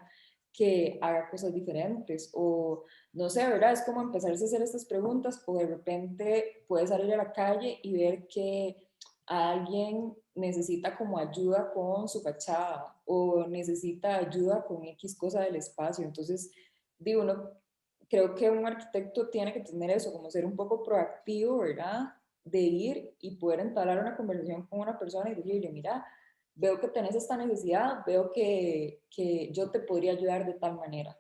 que haga cosas diferentes o no sé, ¿verdad? Es como empezarse a hacer estas preguntas o de repente puedes salir a la calle y ver que alguien necesita como ayuda con su fachada o necesita ayuda con X cosa del espacio. Entonces, digo, uno, creo que un arquitecto tiene que tener eso, como ser un poco proactivo, ¿verdad? De ir y poder entablar una conversación con una persona y decirle, mira, veo que tenés esta necesidad, veo que yo te podría ayudar de tal manera.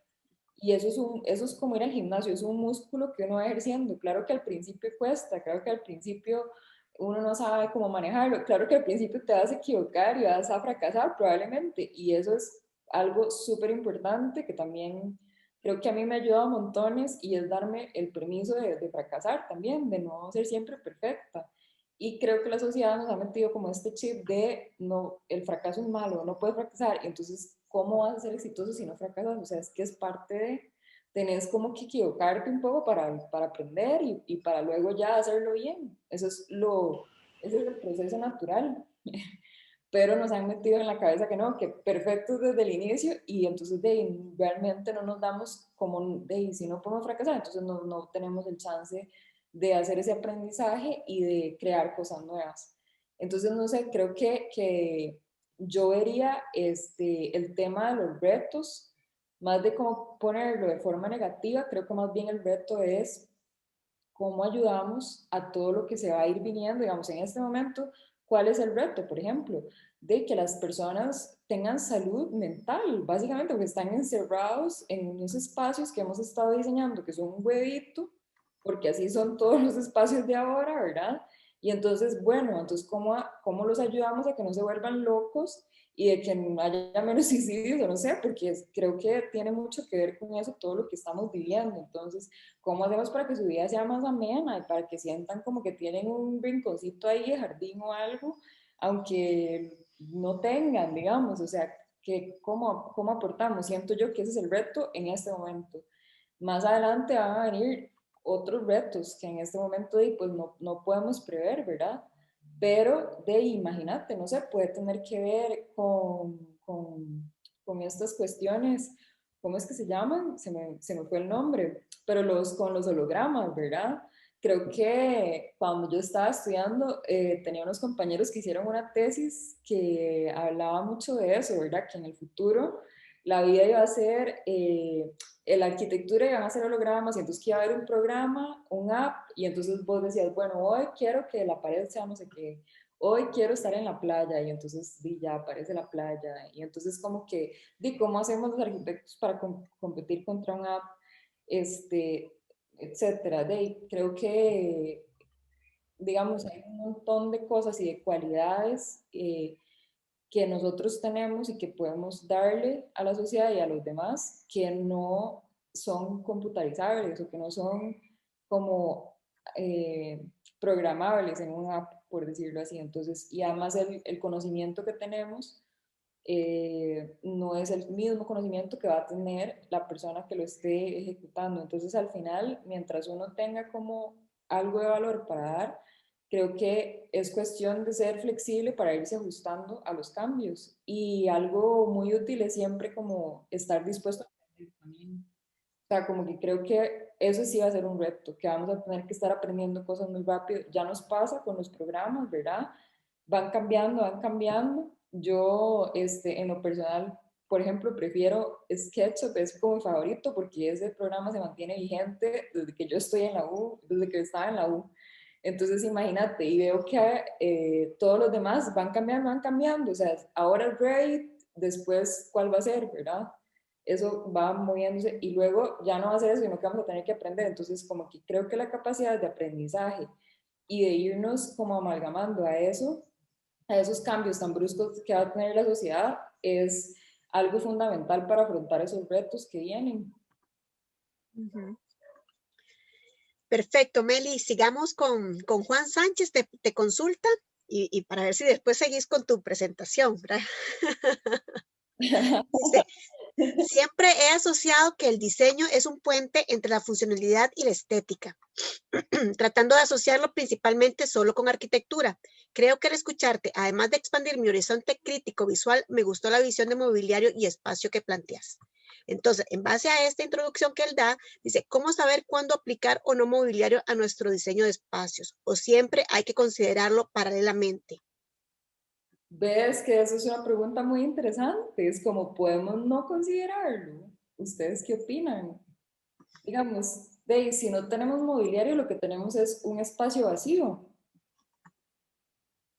Y eso es como ir al gimnasio, es un músculo que uno va ejerciendo. Claro que al principio cuesta, claro que al principio uno no sabe cómo manejarlo, claro que al principio te vas a equivocar y vas a fracasar probablemente. Y eso es algo súper importante que también creo que a mí me ha ayudado montones y es darme el permiso de fracasar también, de no ser siempre perfecta. Y creo que la sociedad nos ha metido como este chip de no, el fracaso es malo, no puedes fracasar. Y entonces, ¿cómo vas a ser exitoso si no fracasas? O sea, es que es parte de, tenés como que equivocarte un poco para aprender y para luego ya hacerlo bien. Ese es el proceso natural. Pero nos han metido en la cabeza que no, que perfectos desde el inicio y entonces realmente no nos damos como de si no podemos fracasar, entonces no tenemos el chance de hacer ese aprendizaje y de crear cosas nuevas. Entonces, no sé, creo que yo vería el tema de los retos, más de cómo ponerlo de forma negativa, creo que más bien el reto es cómo ayudamos a todo lo que se va a ir viniendo, digamos, en este momento, ¿cuál es el reto? Por ejemplo, de que las personas tengan salud mental, básicamente, porque están encerrados en unos espacios que hemos estado diseñando, que son un huevito, porque así son todos los espacios de ahora, ¿verdad? Y entonces, bueno, entonces, ¿cómo los ayudamos a que no se vuelvan locos y de que haya menos suicidios, o no sé, porque creo que tiene mucho que ver con eso, todo lo que estamos viviendo. Entonces, ¿cómo hacemos para que su vida sea más amena y para que sientan como que tienen un rinconcito ahí de jardín o algo, aunque no tengan, digamos? O sea, ¿cómo aportamos? Siento yo que ese es el reto en este momento. Más adelante van a venir otros retos que en este momento pues no podemos prever, ¿verdad? Pero imagínate, no sé, puede tener que ver con estas cuestiones, ¿cómo es que se llaman? Se me fue el nombre, pero con los hologramas, ¿verdad? Creo que cuando yo estaba estudiando, tenía unos compañeros que hicieron una tesis que hablaba mucho de eso, ¿verdad? Que en el futuro la vida iba a ser, la arquitectura iban a ser hologramas y entonces que iba a haber un programa, un app, y entonces vos decías, bueno, hoy quiero que la pared sea no sé qué, hoy quiero estar en la playa, y entonces ya aparece la playa, y entonces como que, ¿cómo hacemos los arquitectos para competir contra un app? Etcétera. Creo que, digamos, hay un montón de cosas y de cualidades que nosotros tenemos y que podemos darle a la sociedad y a los demás que no son computarizables o que no son como eh, programables en una app, por decirlo así. Entonces, y además el conocimiento que tenemos no es el mismo conocimiento que va a tener la persona que lo esté ejecutando. Entonces, al final, mientras uno tenga como algo de valor para dar, creo que es cuestión de ser flexible para irse ajustando a los cambios. Y algo muy útil es siempre como estar dispuesto a aprender también. O sea, como que creo que eso sí va a ser un reto, que vamos a tener que estar aprendiendo cosas muy rápido. Ya nos pasa con los programas, ¿verdad? Van cambiando, van cambiando. Yo, en lo personal, por ejemplo, prefiero SketchUp, es como mi favorito porque ese programa se mantiene vigente desde que yo estoy en la U, desde que estaba en la U. Entonces, imagínate, y veo que todos los demás van cambiando, van cambiando. O sea, ahora el Revit, después, ¿cuál va a ser, verdad? Eso va moviéndose y luego ya no va a ser eso, sino que vamos a tener que aprender. Entonces, como que creo que la capacidad de aprendizaje y de irnos como amalgamando a eso, a esos cambios tan bruscos que va a tener la sociedad, es algo fundamental para afrontar esos retos que vienen. Perfecto, Meli. Sigamos con Juan Sánchez, te consulta y para ver si después seguís con tu presentación, ¿verdad? Dice, siempre he asociado que el diseño es un puente entre la funcionalidad y la estética, tratando de asociarlo principalmente solo con arquitectura. Creo que al escucharte, además de expandir mi horizonte crítico visual, me gustó la visión de mobiliario y espacio que planteas. Entonces, en base a esta introducción que él da, dice, ¿cómo saber cuándo aplicar o no mobiliario a nuestro diseño de espacios? ¿O siempre hay que considerarlo paralelamente? Ves que eso es una pregunta muy interesante, es como podemos no considerarlo. ¿Ustedes qué opinan? Digamos, si no tenemos mobiliario, lo que tenemos es un espacio vacío,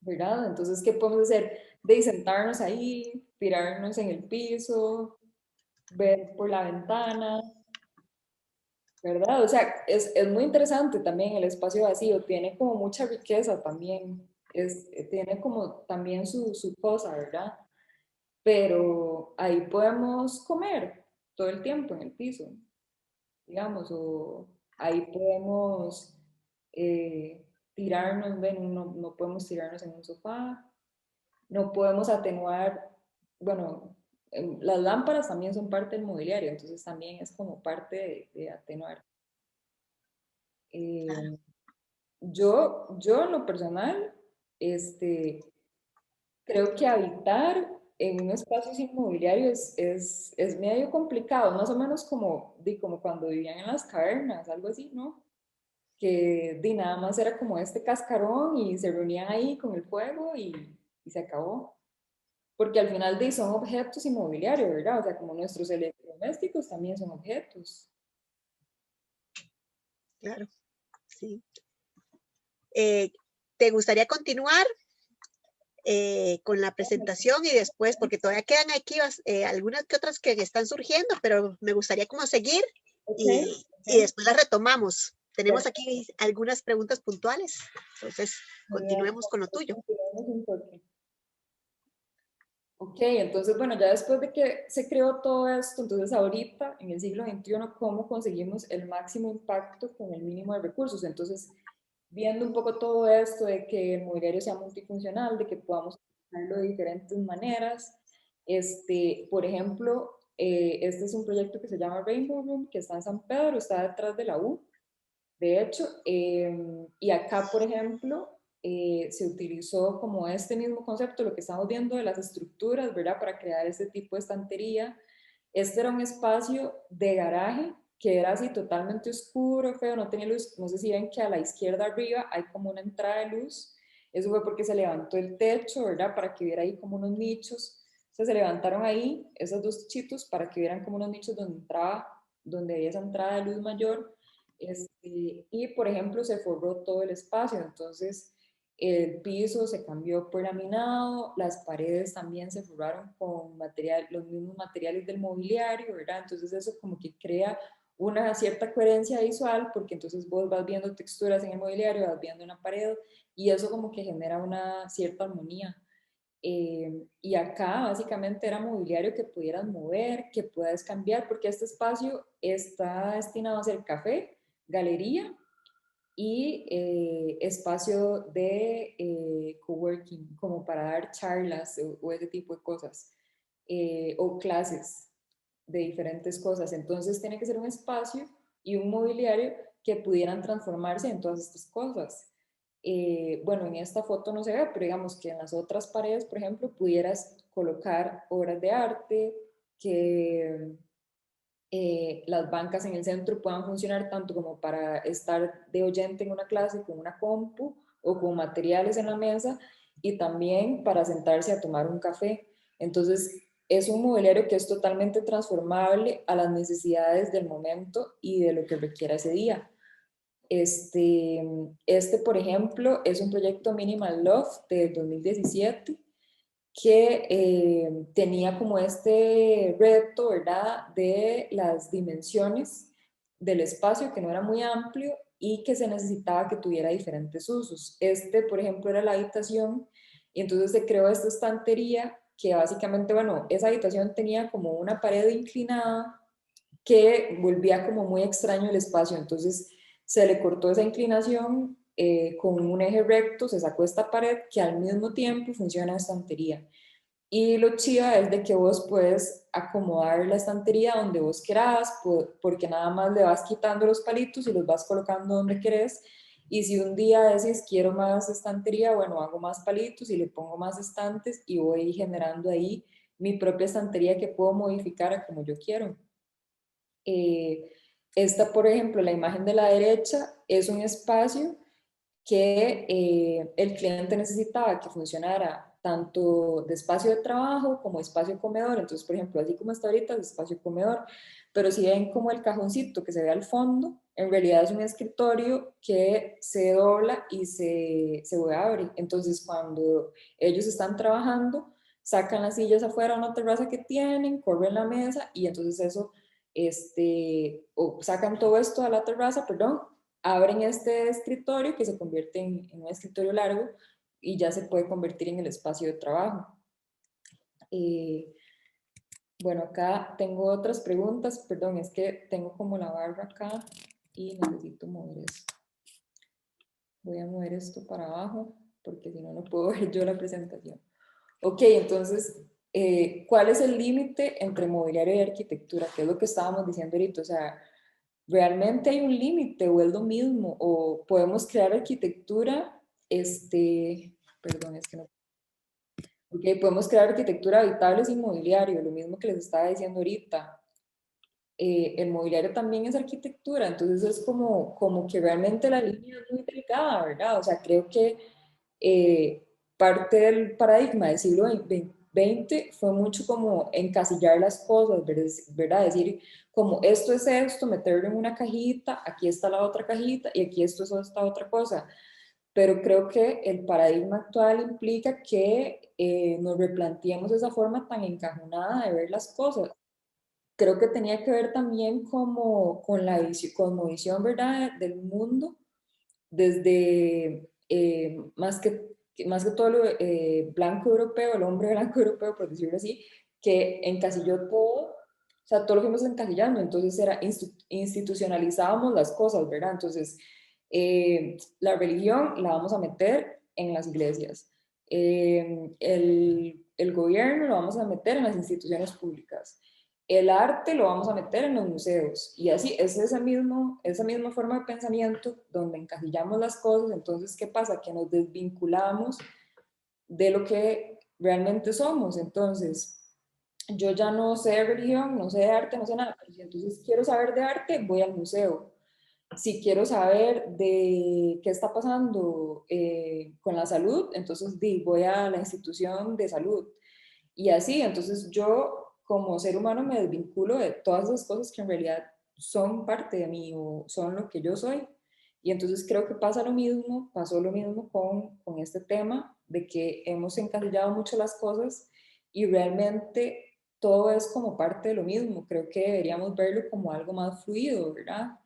¿verdad? Entonces, ¿qué podemos hacer? Sentarnos ahí, tirarnos en el piso, ver por la ventana, ¿verdad? O sea, es muy interesante también el espacio vacío, tiene como mucha riqueza también, tiene como también su cosa, ¿verdad? Pero ahí podemos comer todo el tiempo en el piso, digamos, o ahí podemos tirarnos, ven, no, no podemos tirarnos en un sofá, no podemos atenuar, bueno, las lámparas también son parte del mobiliario, entonces también es como parte de atenuar. Claro. Yo en lo personal, creo que habitar en un espacio sin mobiliario es medio complicado, más o menos como cuando vivían en las cavernas, algo así, ¿no? Que nada más era como este cascarón y se reunían ahí con el fuego y se acabó. Porque al final son objetos inmobiliarios, ¿verdad? O sea, como nuestros electrodomésticos también son objetos. Claro, sí. ¿Te gustaría continuar con la presentación y después, porque todavía quedan aquí algunas que otras que están surgiendo, pero me gustaría como seguir y después las retomamos. Tenemos aquí algunas preguntas puntuales, entonces continuemos con lo tuyo. Ok, entonces, bueno, ya después de que se creó todo esto, entonces ahorita, en el siglo XXI, ¿cómo conseguimos el máximo impacto con el mínimo de recursos? Entonces, viendo un poco todo esto de que el mobiliario sea multifuncional, de que podamos hacerlo de diferentes maneras, por ejemplo, este es un proyecto que se llama Rainbow Room, que está en San Pedro, está detrás de la U, de hecho, y acá, por ejemplo, se utilizó como este mismo concepto, lo que estamos viendo de las estructuras, ¿verdad? Para crear este tipo de estantería. Este era un espacio de garaje que era así totalmente oscuro, feo, no tenía luz. No sé si ven que a la izquierda arriba hay como una entrada de luz. Eso fue porque se levantó el techo, ¿verdad? Para que hubiera ahí como unos nichos. O sea, se levantaron ahí esos dos chitos para que vieran como unos nichos donde había esa entrada de luz mayor. Y por ejemplo se forró todo el espacio, entonces el piso se cambió por laminado, las paredes también se forraron con los mismos materiales del mobiliario, ¿verdad? Entonces eso como que crea una cierta coherencia visual, porque entonces vos vas viendo texturas en el mobiliario, vas viendo una pared, y eso como que genera una cierta armonía. Y acá básicamente era mobiliario que pudieras mover, que puedas cambiar, porque este espacio está destinado a ser café, galería y espacio de coworking, como para dar charlas o ese tipo de cosas. o clases de diferentes cosas. Entonces tiene que ser un espacio y un mobiliario que pudieran transformarse en todas estas cosas. Bueno, en esta foto no se ve, pero digamos que en las otras paredes, por ejemplo, pudieras colocar obras de arte, que las bancas en el centro puedan funcionar tanto como para estar de oyente en una clase con una compu o con materiales en la mesa, y también para sentarse a tomar un café. Entonces, es un mobiliario que es totalmente transformable a las necesidades del momento y de lo que requiera ese día. Por ejemplo, es un proyecto Minimal Loft de 2017 que tenía como este reto, ¿verdad?, de las dimensiones del espacio, que no era muy amplio y que se necesitaba que tuviera diferentes usos. Por ejemplo, era la habitación, y entonces se creó esta estantería que básicamente, bueno, esa habitación tenía como una pared inclinada que volvía como muy extraño el espacio, entonces se le cortó esa inclinación con un eje recto, se sacó esta pared que al mismo tiempo funciona de estantería. Y lo chiva es de que vos puedes acomodar la estantería donde vos querás, porque nada más le vas quitando los palitos y los vas colocando donde querés. Y si un día decís quiero más estantería, bueno, hago más palitos y le pongo más estantes y voy generando ahí mi propia estantería que puedo modificar a como yo quiero. Esta, por ejemplo, la imagen de la derecha es un espacio que el cliente necesitaba que funcionara tanto de espacio de trabajo como espacio comedor. Entonces, por ejemplo, así como está ahorita, es espacio comedor, pero si ven como el cajoncito que se ve al fondo, en realidad es un escritorio que se dobla y se abre. Entonces, cuando ellos están trabajando, sacan las sillas afuera a una terraza que tienen, corren la mesa y entonces eso, o sacan todo esto a la terraza, perdón, abren este escritorio que se convierte en un escritorio largo y ya se puede convertir en el espacio de trabajo. Bueno, acá tengo otras preguntas, perdón, es que tengo como la barra acá y necesito mover esto. Voy a mover esto para abajo porque si no, no puedo ver yo la presentación. Ok, entonces, ¿cuál es el límite entre mobiliario y arquitectura? ¿Qué es lo que estábamos diciendo ahorita? O sea, ¿realmente hay un límite o es lo mismo? ¿O podemos crear arquitectura? Perdón, es que no. Ok, podemos crear arquitectura habitable sin mobiliario, lo mismo que les estaba diciendo ahorita. El mobiliario también es arquitectura, entonces es como que realmente la línea es muy delgada, ¿verdad? O sea, creo que parte del paradigma del siglo XX fue mucho como encasillar las cosas, ¿verdad? Decir, como esto es esto, meterlo en una cajita, aquí está la otra cajita y aquí esto es esta otra cosa. Pero creo que el paradigma actual implica que nos replanteemos esa forma tan encajonada de ver las cosas. Creo que tenía que ver también como con la cosmovisión, ¿verdad?, del mundo, desde más que todo lo blanco europeo, el hombre blanco europeo, por decirlo así, que encasilló todo, o sea, todo lo fuimos encasillando, entonces institucionalizábamos las cosas, ¿verdad? Entonces, la religión la vamos a meter en las iglesias, el gobierno lo vamos a meter en las instituciones públicas, el arte lo vamos a meter en los museos, y así es esa misma forma de pensamiento donde encasillamos las cosas. Entonces, ¿qué pasa? Que nos desvinculamos de lo que realmente somos. Entonces, yo ya no sé de religión, no sé de arte, no sé nada, pero si entonces quiero saber de arte, voy al museo. Si quiero saber de qué está pasando con la salud, entonces voy a la institución de salud. Y así, entonces yo como ser humano me desvinculo de todas esas cosas que en realidad son parte de mí o son lo que yo soy. Y entonces creo que pasó lo mismo con este tema de que hemos encasillado mucho las cosas y realmente todo es como parte de lo mismo. Creo que deberíamos verlo como algo más fluido, ¿verdad?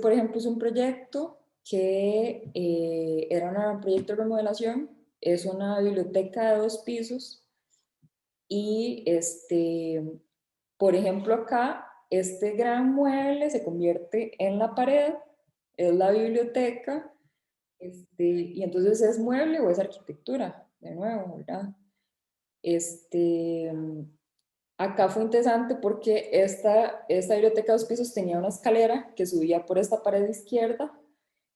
Por ejemplo, es un proyecto que era un proyecto de remodelación, es una biblioteca de 2 pisos y por ejemplo, acá este gran mueble se convierte en la pared, es la biblioteca, y entonces es mueble o es arquitectura, de nuevo, ¿verdad? Este, acá fue interesante porque esta biblioteca de 2 pisos tenía una escalera que subía por esta pared izquierda,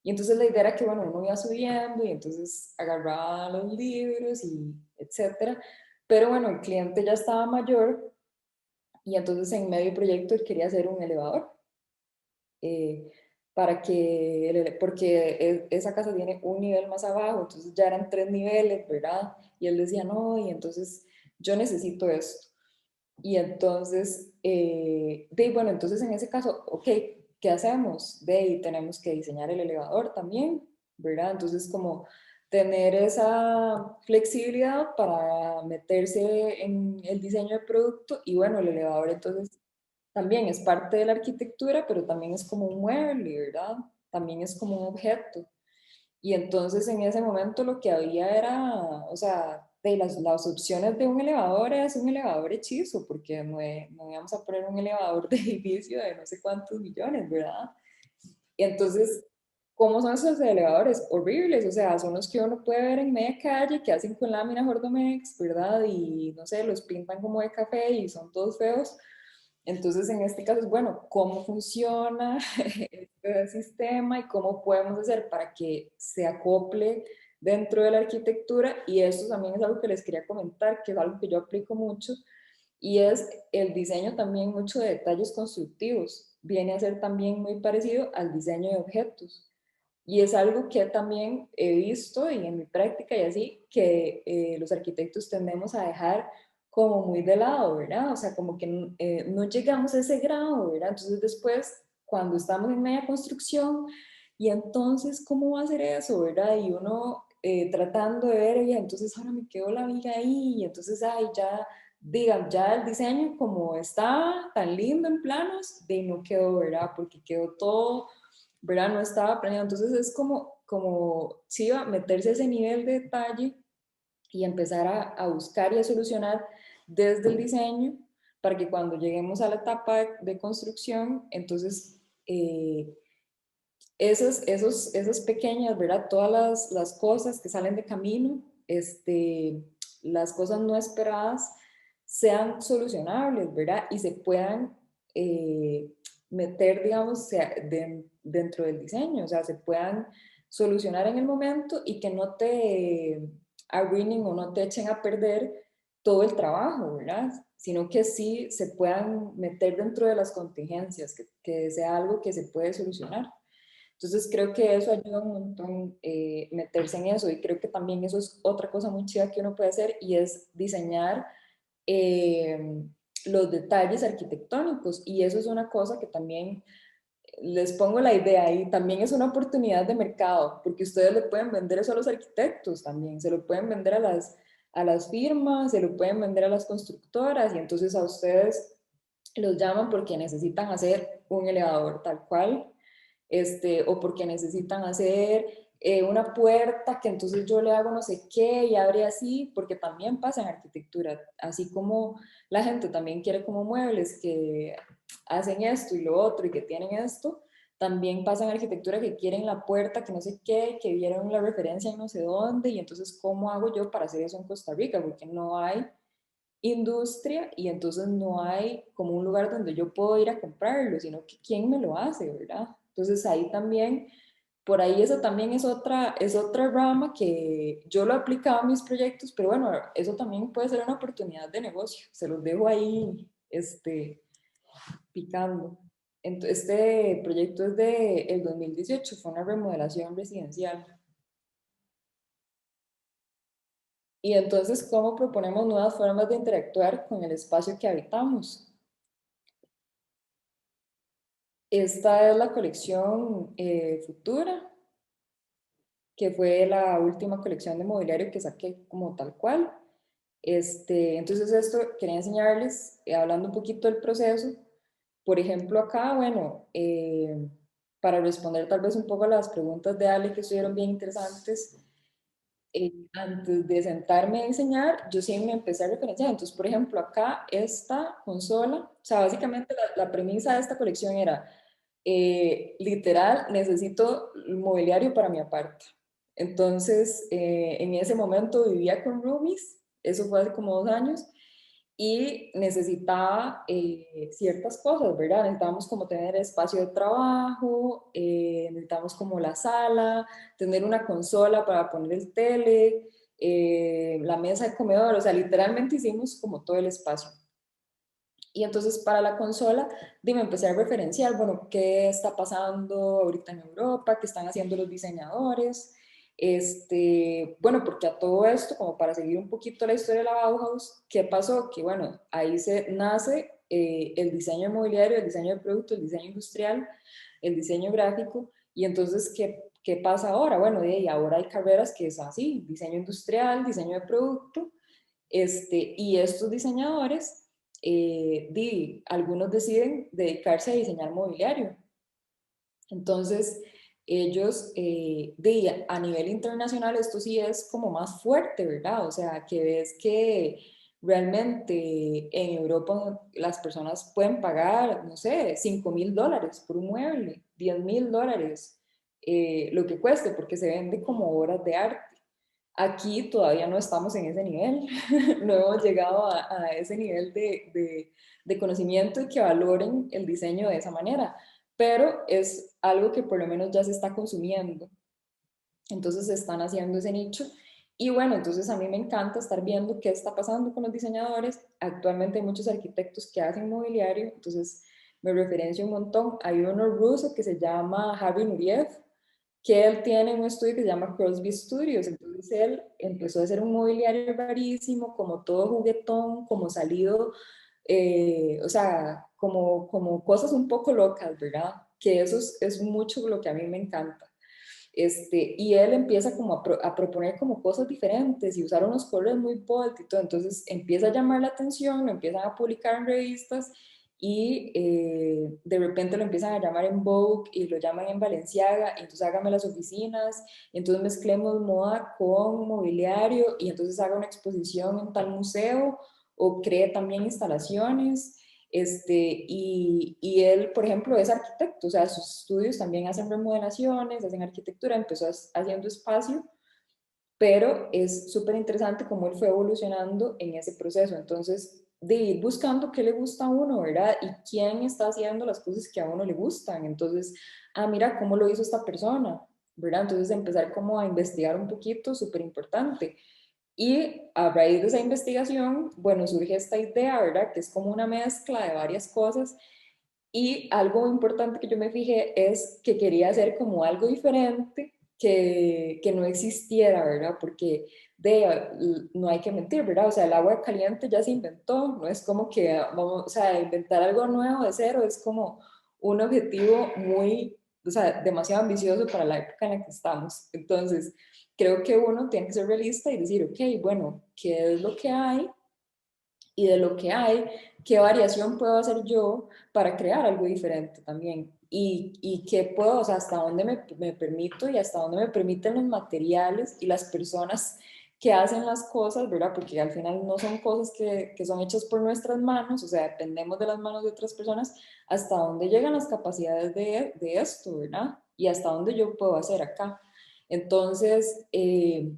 y entonces la idea era que, bueno, uno iba subiendo y entonces agarraba los libros y etcétera. Pero bueno, el cliente ya estaba mayor y entonces en medio del proyecto él quería hacer un elevador. eh, para que, porque esa casa tiene un nivel más abajo, entonces ya eran 3 niveles, ¿verdad? Y él decía, no, y entonces yo necesito esto. Y entonces, bueno, entonces en ese caso, ok, ¿qué hacemos? Tenemos que diseñar el elevador también, ¿verdad? Entonces, como tener esa flexibilidad para meterse en el diseño del producto, y bueno, el elevador entonces también es parte de la arquitectura, pero también es como un mueble, ¿verdad? También es como un objeto. Y entonces en ese momento lo que había era, o sea, de las opciones de un elevador es un elevador hechizo, porque no íbamos a poner un elevador de edificio de no sé cuántos millones, ¿verdad? Y entonces, ¿cómo son esos elevadores? Horribles, o sea, son los que uno puede ver en media calle, que hacen con lámina Jordomex, ¿verdad? Y no sé, los pintan como de café y son todos feos. Entonces, en este caso es, bueno, ¿cómo funciona este sistema y cómo podemos hacer para que se acople dentro de la arquitectura? Y eso también es algo que les quería comentar, que es algo que yo aplico mucho, y es el diseño también mucho de detalles constructivos. Viene a ser también muy parecido al diseño de objetos. Y es algo que también he visto y en mi práctica y así, que los arquitectos tendemos a dejar como muy de lado, ¿verdad? O sea, como que no llegamos a ese grado, ¿verdad? Entonces después, cuando estamos en media construcción, y entonces, ¿cómo va a ser eso, verdad? Y uno tratando de ver, y entonces ahora me quedó la viga ahí, y entonces, ay, ya, digan, ya el diseño como está tan lindo en planos, de no quedó, ¿verdad? Porque quedó todo, ¿verdad? No estaba planeado. Entonces es como sí, meterse a ese nivel de detalle y empezar a buscar y a solucionar desde el diseño para que cuando lleguemos a la etapa de construcción, entonces esas pequeñas, ¿verdad? Todas las cosas que salen de camino, las cosas no esperadas, sean solucionables, ¿verdad? Y se puedan eh, meter, digamos, dentro del diseño, o sea, se puedan solucionar en el momento y que no te arruinen o no te echen a perder todo el trabajo, ¿verdad? Sino que sí se puedan meter dentro de las contingencias, que sea algo que se puede solucionar. Entonces creo que eso ayuda un montón meterse en eso, y creo que también eso es otra cosa muy chida que uno puede hacer, y es diseñar eh, los detalles arquitectónicos, y eso es una cosa que también les pongo la idea, y también es una oportunidad de mercado, porque ustedes le pueden vender eso a los arquitectos también, se lo pueden vender a las firmas, se lo pueden vender a las constructoras, y entonces a ustedes los llaman porque necesitan hacer un elevador tal cual, o porque necesitan hacer una puerta que entonces yo le hago no sé qué y abre así, porque también pasa en arquitectura, así como la gente también quiere como muebles que hacen esto y lo otro y que tienen esto, también pasa en arquitectura que quieren la puerta que no sé qué, que vieron la referencia en no sé dónde, y entonces ¿cómo hago yo para hacer eso en Costa Rica? Porque no hay industria y entonces no hay como un lugar donde yo puedo ir a comprarlo, sino que quién me lo hace, ¿verdad? Entonces ahí también, por ahí eso también es otra rama que yo lo he aplicado a mis proyectos, pero bueno, eso también puede ser una oportunidad de negocio, se los dejo ahí picando. Entonces, este proyecto es de el 2018, fue una remodelación residencial. Y entonces, ¿cómo proponemos nuevas formas de interactuar con el espacio que habitamos? Esta es la colección Futura, que fue la última colección de mobiliario que saqué como tal cual. Entonces esto quería enseñarles, hablando un poquito del proceso. Por ejemplo, acá, bueno, para responder tal vez un poco a las preguntas de Ale que estuvieron bien interesantes, antes de sentarme a diseñar, yo sí me empecé a referenciar. Entonces, por ejemplo, acá esta consola, o sea, básicamente la premisa de esta colección era, literal, necesito mobiliario para mi aparta. Entonces, en ese momento vivía con roomies eso fue hace como 2 años, y necesitaba ciertas cosas, ¿verdad? Necesitábamos como tener espacio de trabajo, necesitábamos como la sala, tener una consola para poner el tele, la mesa de comedor, o sea, literalmente hicimos como todo el espacio. Y entonces para la consola, me empecé a referenciar, bueno, qué está pasando ahorita en Europa, qué están haciendo los diseñadores. Bueno, porque a todo esto, como para seguir un poquito la historia de la Bauhaus, ¿qué pasó? Que bueno, ahí nace el diseño mobiliario, el diseño de producto, el diseño industrial, el diseño gráfico. Y entonces, ¿qué pasa ahora? Bueno, y ahora hay carreras que es así, diseño industrial, diseño de producto, y estos diseñadores, algunos deciden dedicarse a diseñar mobiliario. Entonces, ellos, a nivel internacional, esto sí es como más fuerte, ¿verdad? O sea, que ves que realmente en Europa las personas pueden pagar, no sé, $5.000 por un mueble, $10.000, lo que cueste, porque se vende como obras de arte. Aquí todavía no estamos en ese nivel, no hemos llegado a ese nivel de conocimiento y que valoren el diseño de esa manera, pero es algo que por lo menos ya se está consumiendo. Entonces se están haciendo ese nicho. Y bueno, entonces a mí me encanta estar viendo qué está pasando con los diseñadores. Actualmente hay muchos arquitectos que hacen mobiliario, entonces me referencio un montón. Hay uno ruso que se llama Harry Nuriev, que él tiene un estudio que se llama Crosby Studios. Entonces él empezó a hacer un mobiliario rarísimo, como todo juguetón, como salido, o sea, como cosas un poco locas, ¿verdad? Que eso es mucho lo que a mí me encanta. Y él empieza como a proponer como cosas diferentes y usar unos colores muy bold y todo, entonces empieza a llamar la atención, lo empiezan a publicar en revistas y de repente lo empiezan a llamar en Vogue y lo llaman en Balenciaga, y entonces hágame las oficinas, y entonces mezclemos moda con mobiliario y entonces haga una exposición en tal museo o cree también instalaciones. Y él, por ejemplo, es arquitecto, o sea, sus estudios también hacen remodelaciones, hacen arquitectura, empezó haciendo espacio, pero es súper interesante cómo él fue evolucionando en ese proceso. Entonces, de ir buscando qué le gusta a uno, ¿verdad? Y quién está haciendo las cosas que a uno le gustan. Entonces, mira cómo lo hizo esta persona, ¿verdad? Entonces, empezar como a investigar un poquito, súper importante. Y a raíz de esa investigación, bueno, surge esta idea, ¿verdad? Que es como una mezcla de varias cosas. Y algo importante que yo me fijé es que quería hacer como algo diferente que no existiera, ¿verdad? Porque no hay que mentir, ¿verdad? O sea, el agua caliente ya se inventó, no es como que vamos, o sea, inventar algo nuevo de cero es como un objetivo muy, o sea, demasiado ambicioso para la época en la que estamos. Entonces, creo que uno tiene que ser realista y decir, ok, bueno, ¿qué es lo que hay? Y de lo que hay, ¿qué variación puedo hacer yo para crear algo diferente también? Y qué puedo, o sea, hasta dónde me permito y hasta dónde me permiten los materiales y las personas que hacen las cosas, ¿verdad? Porque al final no son cosas que son hechas por nuestras manos, o sea, dependemos de las manos de otras personas, hasta dónde llegan las capacidades de esto, ¿verdad? Y hasta dónde yo puedo hacer acá. Entonces,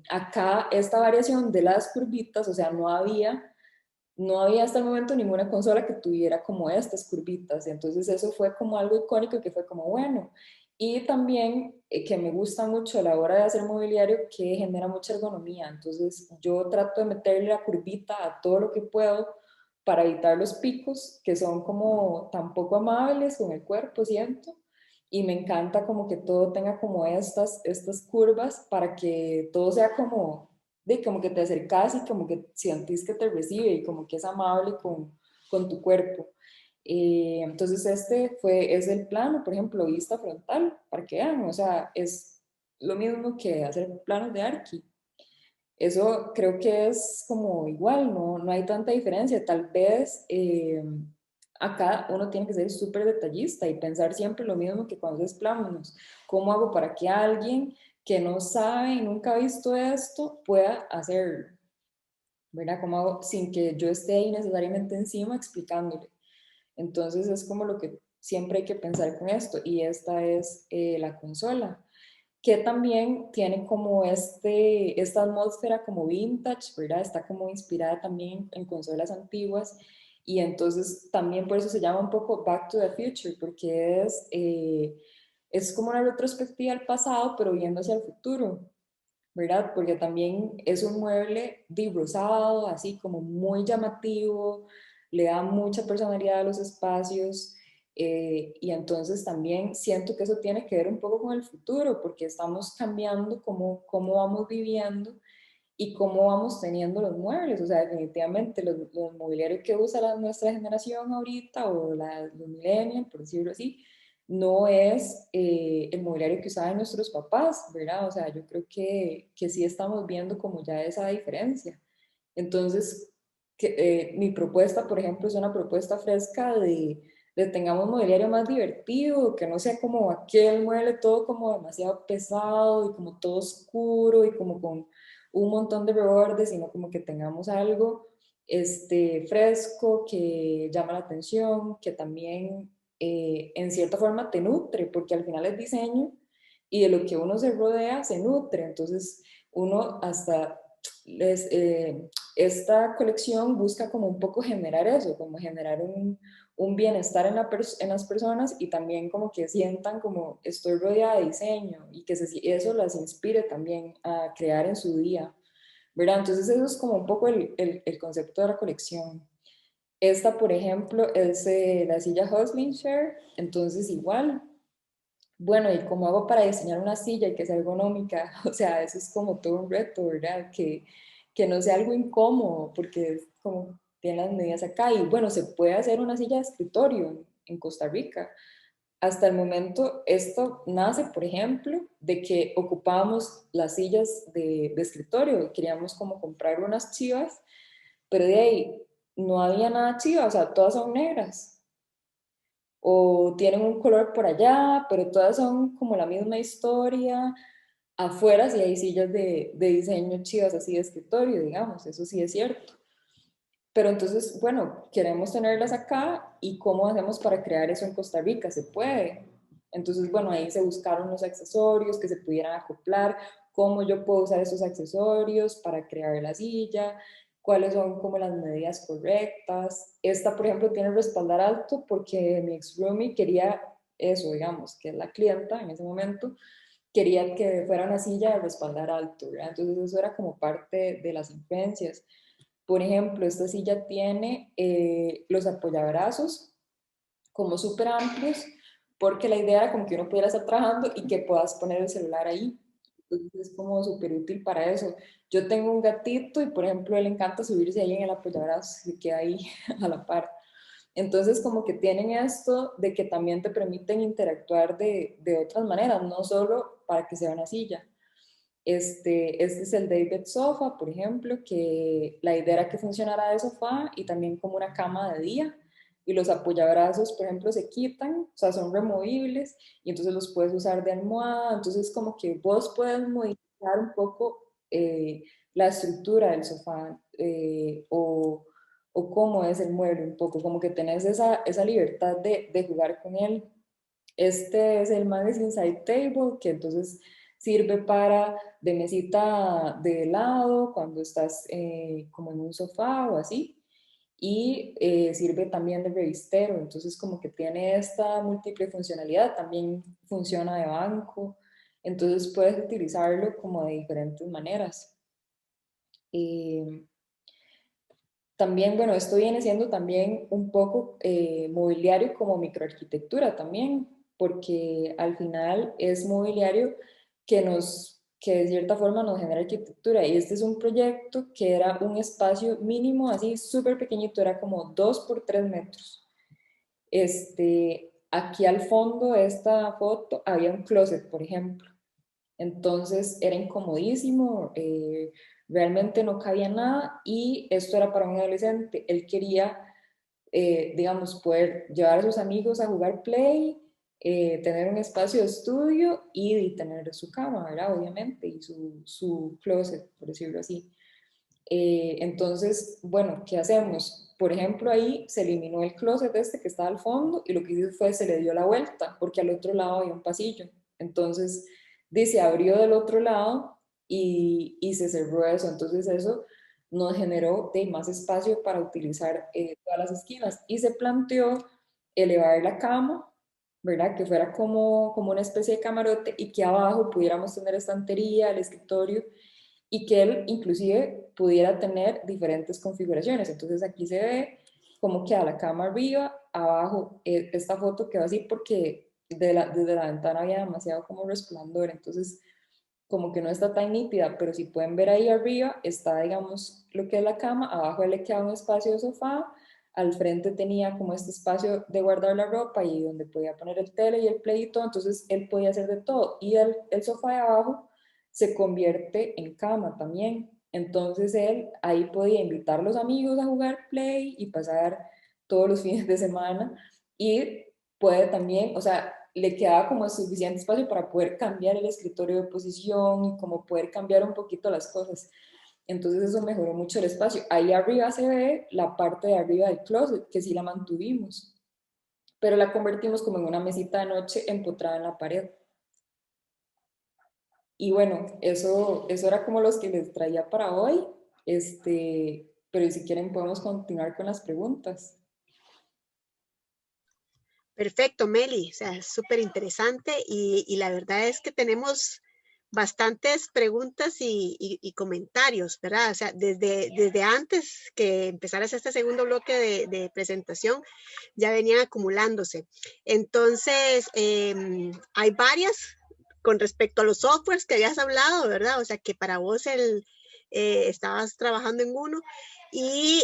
acá esta variación de las curvitas, o sea, no había hasta el momento ninguna consola que tuviera como estas curvitas, entonces eso fue como algo icónico que fue como bueno. Y también que me gusta mucho a la hora de hacer mobiliario que genera mucha ergonomía, entonces yo trato de meterle la curvita a todo lo que puedo para evitar los picos que son como tan poco amables con el cuerpo, siento. Y me encanta como que todo tenga como estas curvas para que todo sea como que te acercas y como que sentís que te recibe y como que es amable con tu cuerpo. Entonces es el plano, por ejemplo, vista frontal, para que vean, o sea, es lo mismo que hacer planos de Archi. Eso creo que es como igual, no hay tanta diferencia. Tal vez acá uno tiene que ser súper detallista y pensar siempre lo mismo que cuando es planos. ¿Cómo hago para que alguien que no sabe y nunca ha visto esto pueda hacerlo? ¿Verdad? ¿Cómo hago sin que yo esté ahí necesariamente encima explicándole? Entonces es como lo que siempre hay que pensar con esto. Y esta es la consola. que también tiene como esta atmósfera como vintage, ¿verdad? Está como inspirada también en consolas antiguas, y entonces también por eso se llama un poco Back to the Future, porque es como una retrospectiva al pasado, pero viendo hacia el futuro, ¿verdad? Porque también es un mueble rosado, así como muy llamativo, le da mucha personalidad a los espacios, y entonces también siento que eso tiene que ver un poco con el futuro, porque estamos cambiando cómo vamos viviendo y cómo vamos teniendo los muebles. O sea, definitivamente los mobiliarios que usa nuestra generación ahorita, o los millennials, por decirlo así, no es el mobiliario que usaban nuestros papás, ¿verdad? O sea, yo creo que sí estamos viendo como ya esa diferencia. Entonces, mi propuesta, por ejemplo, es una propuesta fresca de tengamos mobiliario más divertido, que no sea como aquel mueble todo como demasiado pesado y como todo oscuro y como con un montón de rebordes, sino como que tengamos algo fresco, que llama la atención, que también en cierta forma te nutre, porque al final es diseño y de lo que uno se rodea se nutre. Entonces uno hasta esta colección busca como un poco generar eso, como generar un bienestar en las personas, y también como que sientan como estoy rodeada de diseño, y que eso las inspire también a crear en su día, ¿verdad? Entonces eso es como un poco el concepto de la colección. Esta, por ejemplo, es la silla Hustling Chair, entonces igual, bueno, ¿y cómo hago para diseñar una silla y que sea ergonómica? O sea, eso es como todo un reto, ¿verdad? Que no sea algo incómodo, porque es como tiene las medidas acá. Y bueno, se puede hacer una silla de escritorio en Costa Rica. Hasta el momento, esto nace, por ejemplo, de que ocupábamos las sillas de escritorio. Queríamos como comprar unas chivas, pero de ahí no había nada chiva, o sea, todas son negras o tienen un color por allá, pero todas son como la misma historia. Afuera sí hay sillas de diseño chivas así de escritorio, digamos, eso sí es cierto. Pero entonces, bueno, queremos tenerlas acá, y ¿cómo hacemos para crear eso en Costa Rica? Se puede. Entonces, bueno, ahí se buscaron los accesorios que se pudieran acoplar, cómo yo puedo usar esos accesorios para crear la silla, cuáles son como las medidas correctas. Esta, por ejemplo, tiene respaldar alto porque mi ex roomie quería eso, digamos, que es la clienta en ese momento, quería que fuera una silla de respaldar alto, ¿verdad? Entonces eso era como parte de las influencias. Por ejemplo, esta silla tiene los apoyabrazos como súper amplios, porque la idea era como que uno pudiera estar trabajando y que puedas poner el celular ahí. Entonces es como súper útil para eso. Yo tengo un gatito y, por ejemplo, él le encanta subirse ahí en el apoyabrazos y queda ahí a la par. Entonces, como que tienen esto de que también te permiten interactuar de otras maneras, no solo para que sea una silla. Este es el David Sofa, por ejemplo, que la idea era que funcionara de sofá y también como una cama de día. Y los apoyabrazos, por ejemplo, se quitan, o sea, son removibles, y entonces los puedes usar de almohada. Entonces, como que vos puedes modificar un poco la estructura del sofá, o cómo es el mueble, un poco, como que tenés esa libertad de jugar con él. Este es el Magazine Side Table, que entonces sirve para de mesita de lado cuando estás como en un sofá o así, y sirve también de revistero, entonces como que tiene esta múltiple funcionalidad, también funciona de banco, entonces puedes utilizarlo como de diferentes maneras. También, bueno, esto viene siendo también un poco mobiliario como microarquitectura también, porque al final es mobiliario que de cierta forma nos genera arquitectura. Y este es un proyecto que era un espacio mínimo, así súper pequeñito, era como 2 por 3 metros. Aquí al fondo de esta foto había un closet, por ejemplo. Entonces era incomodísimo, realmente no cabía nada, y esto era para un adolescente. Él quería, digamos, poder llevar a sus amigos a jugar play, tener un espacio de estudio y tener su cama, ¿verdad? Obviamente, y su closet, por decirlo así. Entonces, bueno, ¿qué hacemos? Por ejemplo, ahí se eliminó el closet que estaba al fondo, y lo que hizo fue se le dio la vuelta, porque al otro lado había un pasillo. Entonces se abrió del otro lado y se cerró eso. Entonces eso nos generó más espacio para utilizar todas las esquinas y se planteó elevar la cama, ¿verdad? Que fuera como una especie de camarote y que abajo pudiéramos tener estantería, el escritorio y que él inclusive pudiera tener diferentes configuraciones. Entonces aquí se ve cómo queda la cama arriba, abajo esta foto quedó así porque desde la ventana había demasiado como resplandor, entonces como que no está tan nítida, pero si pueden ver ahí arriba está, digamos, lo que es la cama, abajo le queda un espacio de sofá, al frente tenía como este espacio de guardar la ropa y donde podía poner el tele y el play y todo, entonces él podía hacer de todo. Y el sofá de abajo se convierte en cama también. Entonces él ahí podía invitar a los amigos a jugar play y pasar todos los fines de semana y puede también, o sea, le quedaba como suficiente espacio para poder cambiar el escritorio de posición y como poder cambiar un poquito las cosas. Entonces eso mejoró mucho el espacio. Ahí arriba se ve la parte de arriba del closet, que sí la mantuvimos, pero la convertimos como en una mesita de noche empotrada en la pared. Y bueno, eso era como los que les traía para hoy. Pero si quieren podemos continuar con las preguntas. Perfecto, Meli, o sea, es súper interesante y la verdad es que tenemos bastantes preguntas y comentarios, ¿verdad? O sea, desde antes que empezaras este segundo bloque de presentación, ya venían acumulándose. Entonces, hay varias con respecto a los softwares que habías hablado, ¿verdad? O sea, que para vos estabas trabajando en uno y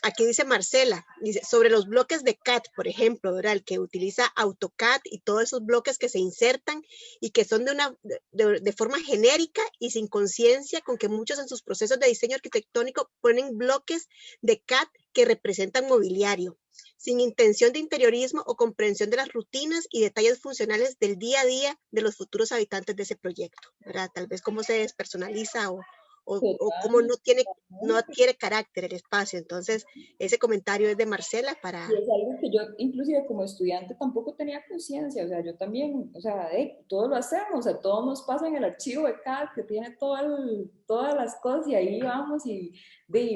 aquí dice Marcela, dice, sobre los bloques de CAD, por ejemplo, ¿verdad? El que utiliza AutoCAD y todos esos bloques que se insertan y que son de forma genérica y sin conciencia, con que muchos en sus procesos de diseño arquitectónico ponen bloques de CAD que representan mobiliario, sin intención de interiorismo o comprensión de las rutinas y detalles funcionales del día a día de los futuros habitantes de ese proyecto, ¿verdad? Tal vez cómo se despersonaliza o cómo no adquiere carácter el espacio. Entonces, ese comentario es de Marcela para... Y es algo que yo, inclusive como estudiante, tampoco tenía conciencia, o sea, yo también, o sea, todo lo hacemos, o sea, todo nos pasa en el archivo de CAD que tiene todas las cosas y ahí vamos y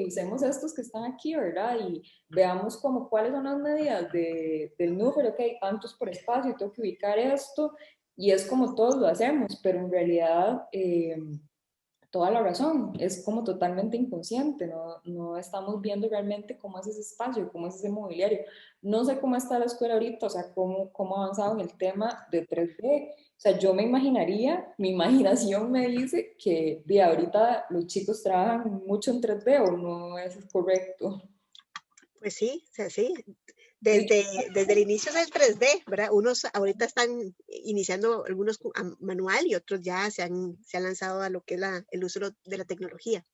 usemos estos que están aquí, ¿verdad? Y veamos como cuáles son las medidas del número, que hay tantos por espacio, tengo que ubicar esto, y es como todos lo hacemos, pero en realidad... toda la razón, es como totalmente inconsciente, no estamos viendo realmente cómo es ese espacio, cómo es ese mobiliario. No sé cómo está la escuela ahorita, o sea, cómo ha avanzado en el tema de 3D. O sea, yo me imaginaría, mi imaginación me dice que de ahorita los chicos trabajan mucho en 3D o no es correcto. Pues sí, o sea, sí. Desde el inicio del 3D, ¿verdad? Unos ahorita están iniciando algunos manual y otros ya se han lanzado a lo que es el uso de la tecnología.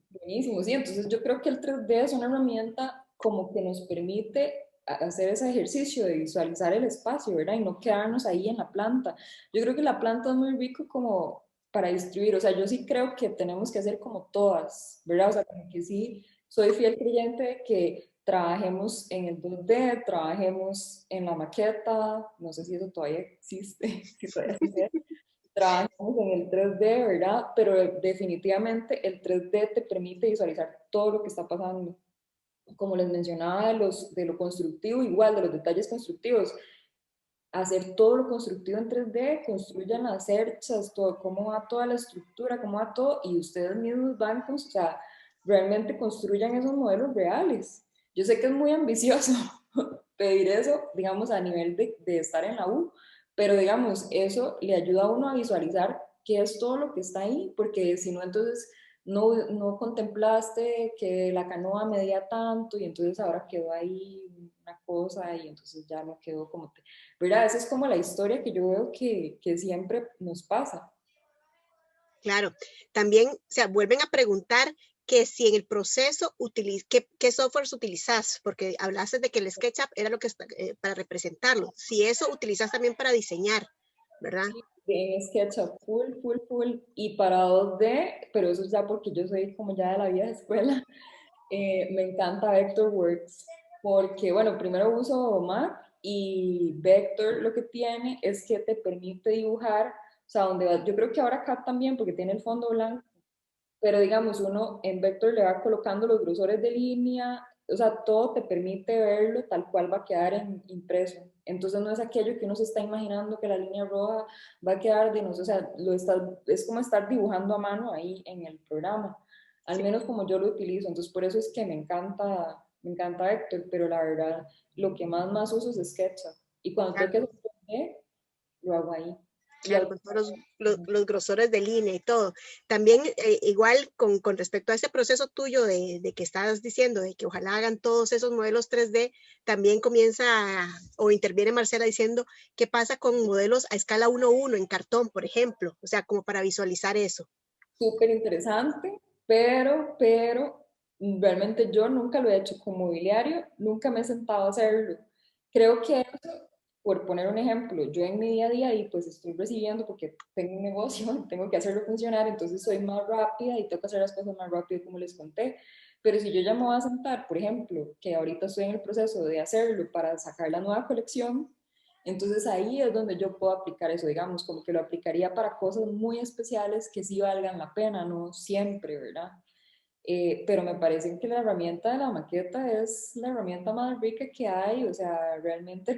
Buenísimo, sí, entonces yo creo que el 3D es una herramienta como que nos permite hacer ese ejercicio de visualizar el espacio, ¿verdad? Y no quedarnos ahí en la planta. Yo creo que la planta es muy rico como para distribuir, o sea, yo sí creo que tenemos que hacer como todas, ¿verdad? O sea, como que sí, soy fiel creyente de que trabajemos en el 2D, trabajemos en la maqueta, no sé si eso todavía existe, si todavía existe, trabajamos en el 3D, ¿verdad? Pero definitivamente el 3D te permite visualizar todo lo que está pasando. Como les mencionaba, de lo constructivo, igual, de los detalles constructivos. Hacer todo lo constructivo en 3D, construyan las cerchas, todo, cómo va toda la estructura, cómo va todo, y ustedes mismos van, o sea, realmente construyan esos modelos reales. Yo sé que es muy ambicioso pedir eso, digamos, a nivel de estar en la U, pero digamos, eso le ayuda a uno a visualizar qué es todo lo que está ahí, porque si no, entonces no contemplaste que la canoa medía tanto y entonces ahora quedó ahí una cosa y entonces ya no quedó como... ¿verdad? Esa es como la historia que yo veo que siempre nos pasa. Claro, también, o sea, vuelven a preguntar que si en el proceso, ¿qué softwares utilizas? Porque hablaste de que el SketchUp era lo que para representarlo. Si eso utilizas también para diseñar, ¿verdad? Sí, en SketchUp, full, y para 2D, pero eso ya porque yo soy como ya de la vieja escuela, me encanta Vectorworks, porque, bueno, primero uso Mac y Vector lo que tiene es que te permite dibujar, o sea, donde yo creo que ahora acá también, porque tiene el fondo blanco, pero digamos, uno en Vector le va colocando los grosores de línea, o sea, todo te permite verlo tal cual va a quedar impreso. Entonces no es aquello que uno se está imaginando que la línea roja va a quedar de no sé, o sea, es como estar dibujando a mano ahí en el programa, al Sí. menos como yo lo utilizo. Entonces por eso es que me encanta Vector, pero la verdad, lo que más uso es SketchUp. Y cuando tengo que hacer 3D, lo hago ahí. Y Claro, con todos los grosores de línea y todo. También igual con respecto a ese proceso tuyo de que estás diciendo, de que ojalá hagan todos esos modelos 3D, también o interviene Marcela diciendo qué pasa con modelos a escala 1:1 en cartón, por ejemplo, o sea, como para visualizar eso. súper interesante, pero realmente yo nunca lo he hecho con mobiliario, nunca me he sentado a hacerlo. Creo que eso, por poner un ejemplo, yo en mi día a día y pues estoy recibiendo porque tengo un negocio, tengo que hacerlo funcionar, entonces soy más rápida y tengo que hacer las cosas más rápido como les conté. Pero si yo ya me voy a sentar, por ejemplo, que ahorita estoy en el proceso de hacerlo para sacar la nueva colección, entonces ahí es donde yo puedo aplicar eso, digamos, como que lo aplicaría para cosas muy especiales que sí valgan la pena, no siempre, ¿verdad? Pero me parece que la herramienta de la maqueta es la herramienta más rica que hay, o sea, realmente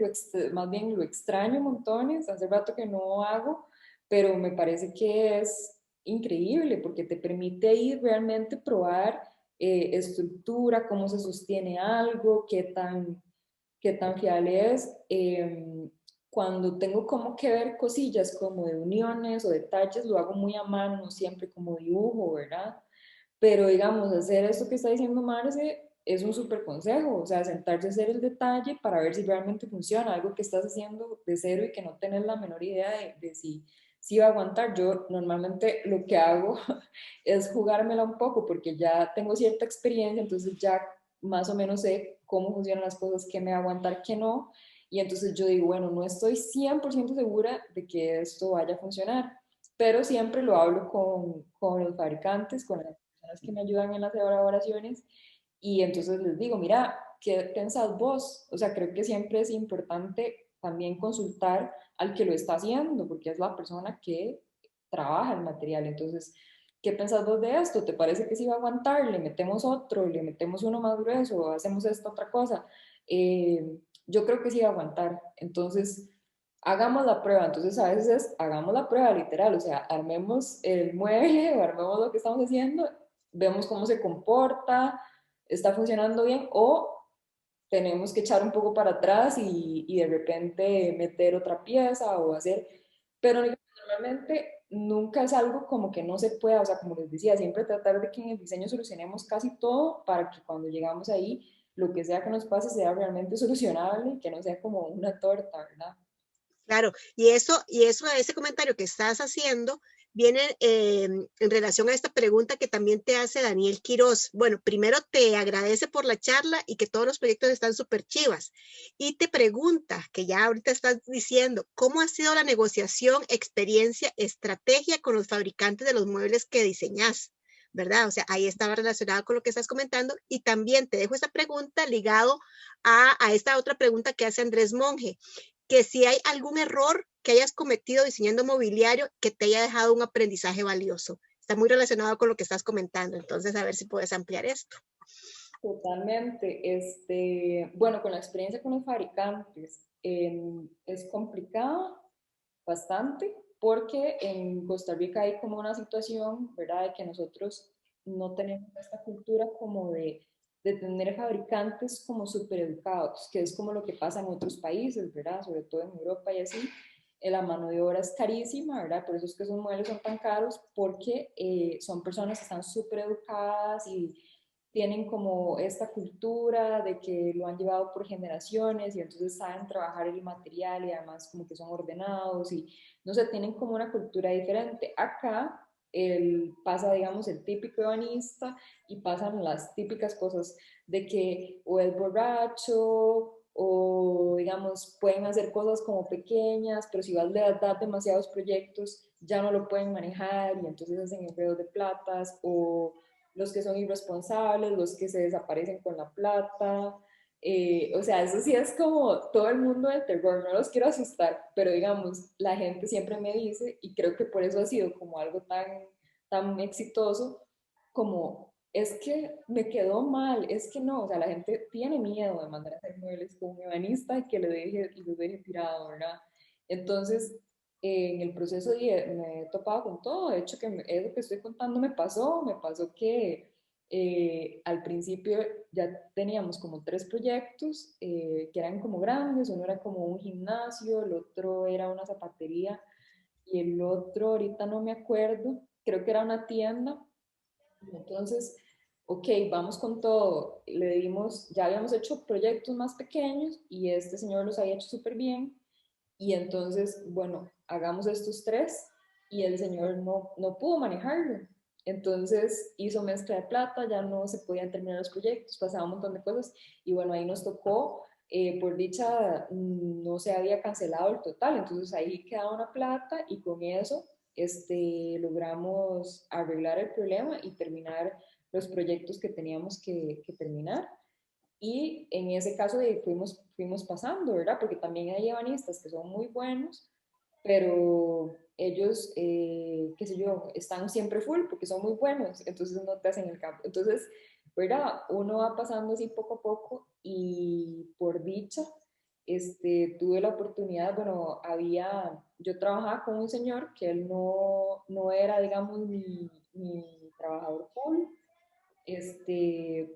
más bien lo extraño montones, hace rato que no hago, pero me parece que es increíble porque te permite ahí realmente probar estructura, cómo se sostiene algo, qué tan fiable es. Cuando tengo como que ver cosillas como de uniones o detalles, lo hago muy a mano, no siempre como dibujo, ¿verdad? Pero digamos, hacer esto que está diciendo Marce es un súper consejo, o sea, sentarse a hacer el detalle para ver si realmente funciona, algo que estás haciendo de cero y que no tenés la menor idea de si va a aguantar. Yo normalmente lo que hago es jugármela un poco porque ya tengo cierta experiencia, entonces ya más o menos sé cómo funcionan las cosas, qué me va a aguantar, qué no, y entonces yo digo, bueno, no estoy 100% segura de que esto vaya a funcionar, pero siempre lo hablo con los fabricantes, con las personas que me ayudan en las elaboraciones, y entonces les digo, mira, ¿qué pensás vos? O sea, creo que siempre es importante también consultar al que lo está haciendo, porque es la persona que trabaja el material. Entonces, ¿qué pensás vos de esto? ¿Te parece que sí va a aguantar? ¿Le metemos otro? ¿Le metemos uno más grueso? ¿Hacemos esta otra cosa? Yo creo que sí va a aguantar. Entonces, hagamos la prueba. Entonces, a veces hagamos la prueba literal, o sea, armemos el mueble o armemos lo que estamos haciendo, vemos cómo se comporta, está funcionando bien o tenemos que echar un poco para atrás y de repente meter otra pieza o hacer, pero normalmente nunca es algo como que no se pueda, o sea, como les decía, siempre tratar de que en el diseño solucionemos casi todo para que cuando llegamos ahí, lo que sea que nos pase sea realmente solucionable y que no sea como una torta, ¿verdad? Claro, ese comentario que estás haciendo viene en relación a esta pregunta que también te hace Daniel Quiroz. Bueno, primero te agradece por la charla y que todos los proyectos están súper chivas. Y te pregunta, que ya ahorita estás diciendo, ¿cómo ha sido la negociación, experiencia, estrategia con los fabricantes de los muebles que diseñas? ¿Verdad? O sea, ahí estaba relacionado con lo que estás comentando. Y también te dejo esta pregunta ligado a esta otra pregunta que hace Andrés Monge, que si hay algún error que hayas cometido diseñando mobiliario que te haya dejado un aprendizaje valioso. Está muy relacionado con lo que estás comentando, entonces a ver si puedes ampliar esto. Totalmente. Bueno, con la experiencia con los fabricantes, es complicado bastante porque en Costa Rica hay como una situación, ¿verdad?, de que nosotros no tenemos esta cultura como de tener fabricantes como súper educados, que es como lo que pasa en otros países, ¿verdad?, sobre todo en Europa y así. La mano de obra es carísima, ¿verdad? Por eso es que esos muebles son tan caros, porque son personas que están súper educadas y tienen como esta cultura de que lo han llevado por generaciones y entonces saben trabajar el material y además como que son ordenados y no sé, tienen como una cultura diferente. Acá pasa, digamos, el típico ebanista y pasan las típicas cosas de que o es borracho o, digamos, pueden hacer cosas como pequeñas, pero si vas de dar demasiados proyectos ya no lo pueden manejar y entonces hacen enredos de platas o los que son irresponsables, los que se desaparecen con la plata. O sea, eso sí es como todo el mundo del terror, no los quiero asustar, pero digamos, la gente siempre me dice, y creo que por eso ha sido como algo tan exitoso, como es que me quedó mal, es que no, o sea, la gente tiene miedo de mandar a hacer muebles con un ebanista y que lo deje tirado, ¿verdad? Entonces, en el proceso me he topado con todo, de hecho, eso que estoy contando me pasó que al principio ya teníamos como 3 proyectos que eran como grandes, uno era como un gimnasio, el otro era una zapatería y el otro ahorita no me acuerdo, creo que era una tienda. Entonces, ok, vamos con todo. Le dimos, ya habíamos hecho proyectos más pequeños y este señor los había hecho súper bien. Y entonces, bueno, hagamos estos 3 y el señor no pudo manejarlo. Entonces hizo mezcla de plata, ya no se podían terminar los proyectos, pasaba un montón de cosas y bueno, ahí nos tocó, por dicha, no se había cancelado el total, entonces ahí quedaba una plata y con eso logramos arreglar el problema y terminar los proyectos que teníamos que terminar. Y en ese caso fuimos pasando, ¿verdad? Porque también hay ebanistas que son muy buenos, pero ellos, qué sé yo, están siempre full porque son muy buenos, entonces no te hacen el campo. Entonces, ¿verdad? Uno va pasando así poco a poco y por dicha, tuve la oportunidad, bueno, yo trabajaba con un señor que él no era, digamos, mi trabajador full,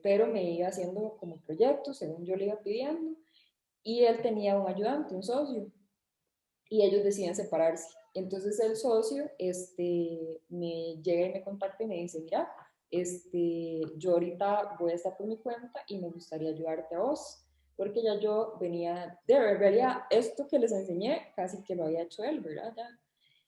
pero me iba haciendo como proyectos según yo le iba pidiendo y él tenía un ayudante, un socio, y ellos deciden separarse. Entonces el socio me llega y me contacta y me dice, mira, yo ahorita voy a estar por mi cuenta y me gustaría ayudarte a vos, porque ya yo venía, en realidad esto que les enseñé casi que lo había hecho él, ¿verdad? Ya.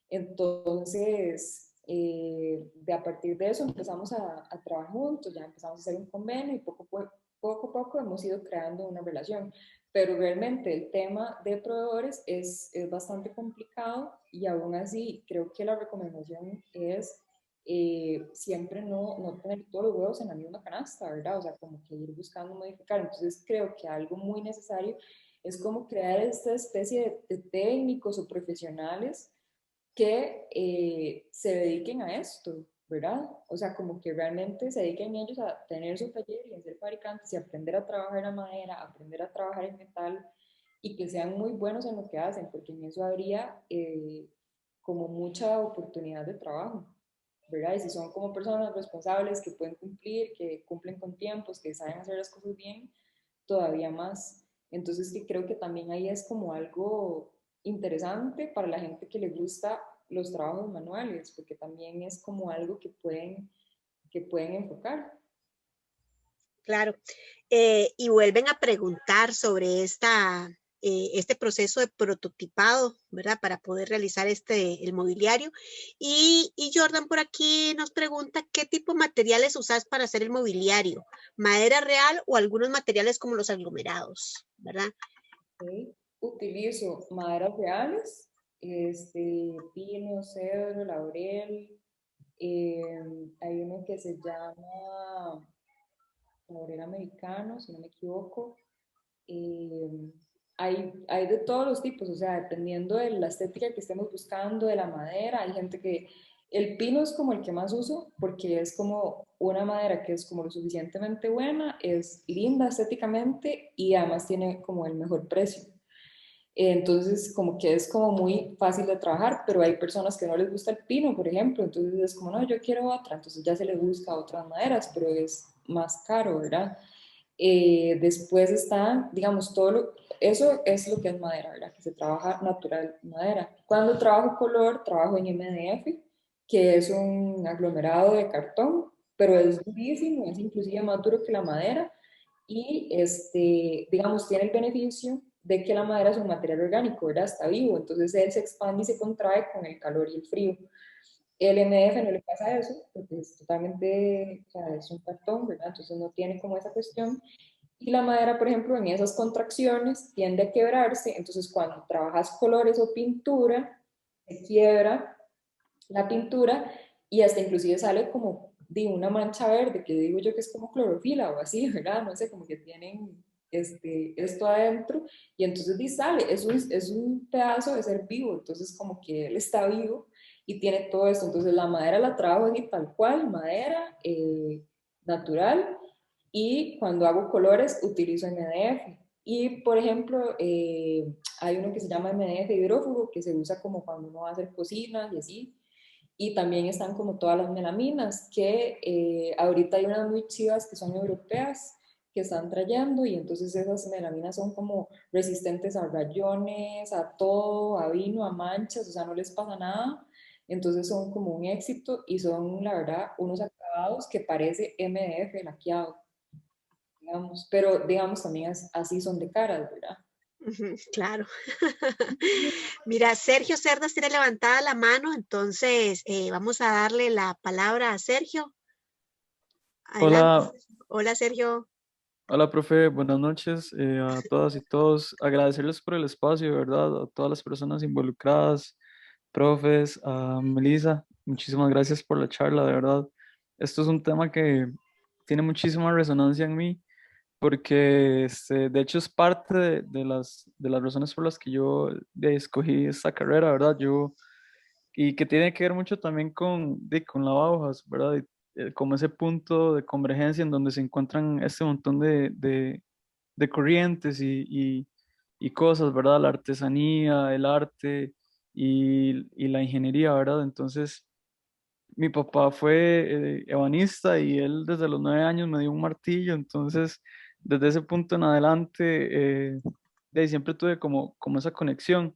Entonces, de a partir de eso empezamos a trabajar juntos, ya empezamos a hacer un convenio y poco a poco hemos ido creando una relación. Pero realmente el tema de proveedores es bastante complicado y aún así creo que la recomendación es siempre no tener todos los huevos en la misma canasta, ¿verdad? O sea, como que ir buscando modificar. Entonces creo que algo muy necesario es como crear esta especie de técnicos o profesionales que se dediquen a esto, ¿verdad? O sea, como que realmente se dediquen ellos a tener su taller y a ser fabricantes y aprender a trabajar la madera, aprender a trabajar el metal y que sean muy buenos en lo que hacen, porque en eso habría como mucha oportunidad de trabajo, ¿verdad? Y si son como personas responsables que pueden cumplir, que cumplen con tiempos, que saben hacer las cosas bien, todavía más. Entonces, que creo que también ahí es como algo interesante para la gente que le gusta los trabajos manuales, porque también es como algo que pueden enfocar. Claro. Y vuelven a preguntar sobre este proceso de prototipado, ¿verdad? Para poder realizar el mobiliario. Y Jordan por aquí nos pregunta qué tipo de materiales usas para hacer el mobiliario, madera real o algunos materiales como los aglomerados, ¿verdad? ¿Okay? Utilizo maderas reales, pino, cedro, laurel. Hay uno que se llama laurel americano, si no me equivoco. Eh, hay de todos los tipos, o sea, dependiendo de la estética que estemos buscando, de la madera, hay gente que el pino es como el que más uso porque es como una madera que es como lo suficientemente buena, es linda estéticamente y además tiene como el mejor precio. Entonces, como que es como muy fácil de trabajar, pero hay personas que no les gusta el pino, por ejemplo, entonces es como, no, yo quiero otra, entonces ya se le busca otras maderas, pero es más caro, ¿verdad? Después está, digamos, eso es lo que es madera, ¿verdad? Que se trabaja natural madera. Cuando trabajo color, trabajo en MDF, que es un aglomerado de cartón, pero es durísimo, es inclusive más duro que la madera y, digamos, tiene el beneficio de que la madera es un material orgánico, ¿verdad? Está vivo, entonces él se expande y se contrae con el calor y el frío. El MDF no le pasa eso, porque es totalmente, o sea, es un cartón, ¿verdad? Entonces no tiene como esa cuestión. Y la madera, por ejemplo, en esas contracciones tiende a quebrarse, entonces cuando trabajas colores o pintura, se quiebra la pintura y hasta inclusive sale como de una mancha verde, que digo yo que es como clorofila o así, ¿verdad? No sé, como que tienen esto adentro, y entonces sale, es un pedazo de ser vivo, entonces como que él está vivo y tiene todo esto. Entonces la madera la trabajo así tal cual, madera natural, y cuando hago colores utilizo MDF. Y por ejemplo, hay uno que se llama MDF hidrófugo, que se usa como cuando uno va a hacer cocinas y así. Y también están como todas las melaminas, que ahorita hay unas muy chivas que son europeas, que están trayendo, y entonces esas melaminas son como resistentes a rayones, a todo, a vino, a manchas, o sea, no les pasa nada. Entonces son como un éxito y son, la verdad, unos acabados que parece MDF laqueado, digamos, pero digamos también así son de caras, ¿verdad? Claro. Mira, Sergio Cerdas tiene levantada la mano, entonces vamos a darle la palabra a Sergio. Adelante. Hola, Hola, Sergio. hola, profe, buenas noches a todas y todos. Agradecerles por el espacio, ¿verdad? A todas las personas involucradas, profes, a Melissa, muchísimas gracias por la charla, de verdad. Esto es un tema que tiene muchísima resonancia en mí, porque de hecho es parte de las razones por las que yo escogí esta carrera, ¿verdad? Y que tiene que ver mucho también con la Bauhaus, ¿verdad? Como ese punto de convergencia en donde se encuentran este montón de corrientes y cosas, ¿verdad? La artesanía, el arte y la ingeniería, ¿verdad? Entonces, mi papá fue ebanista y él desde los 9 años me dio un martillo, entonces, desde ese punto en adelante, de ahí siempre tuve como esa conexión.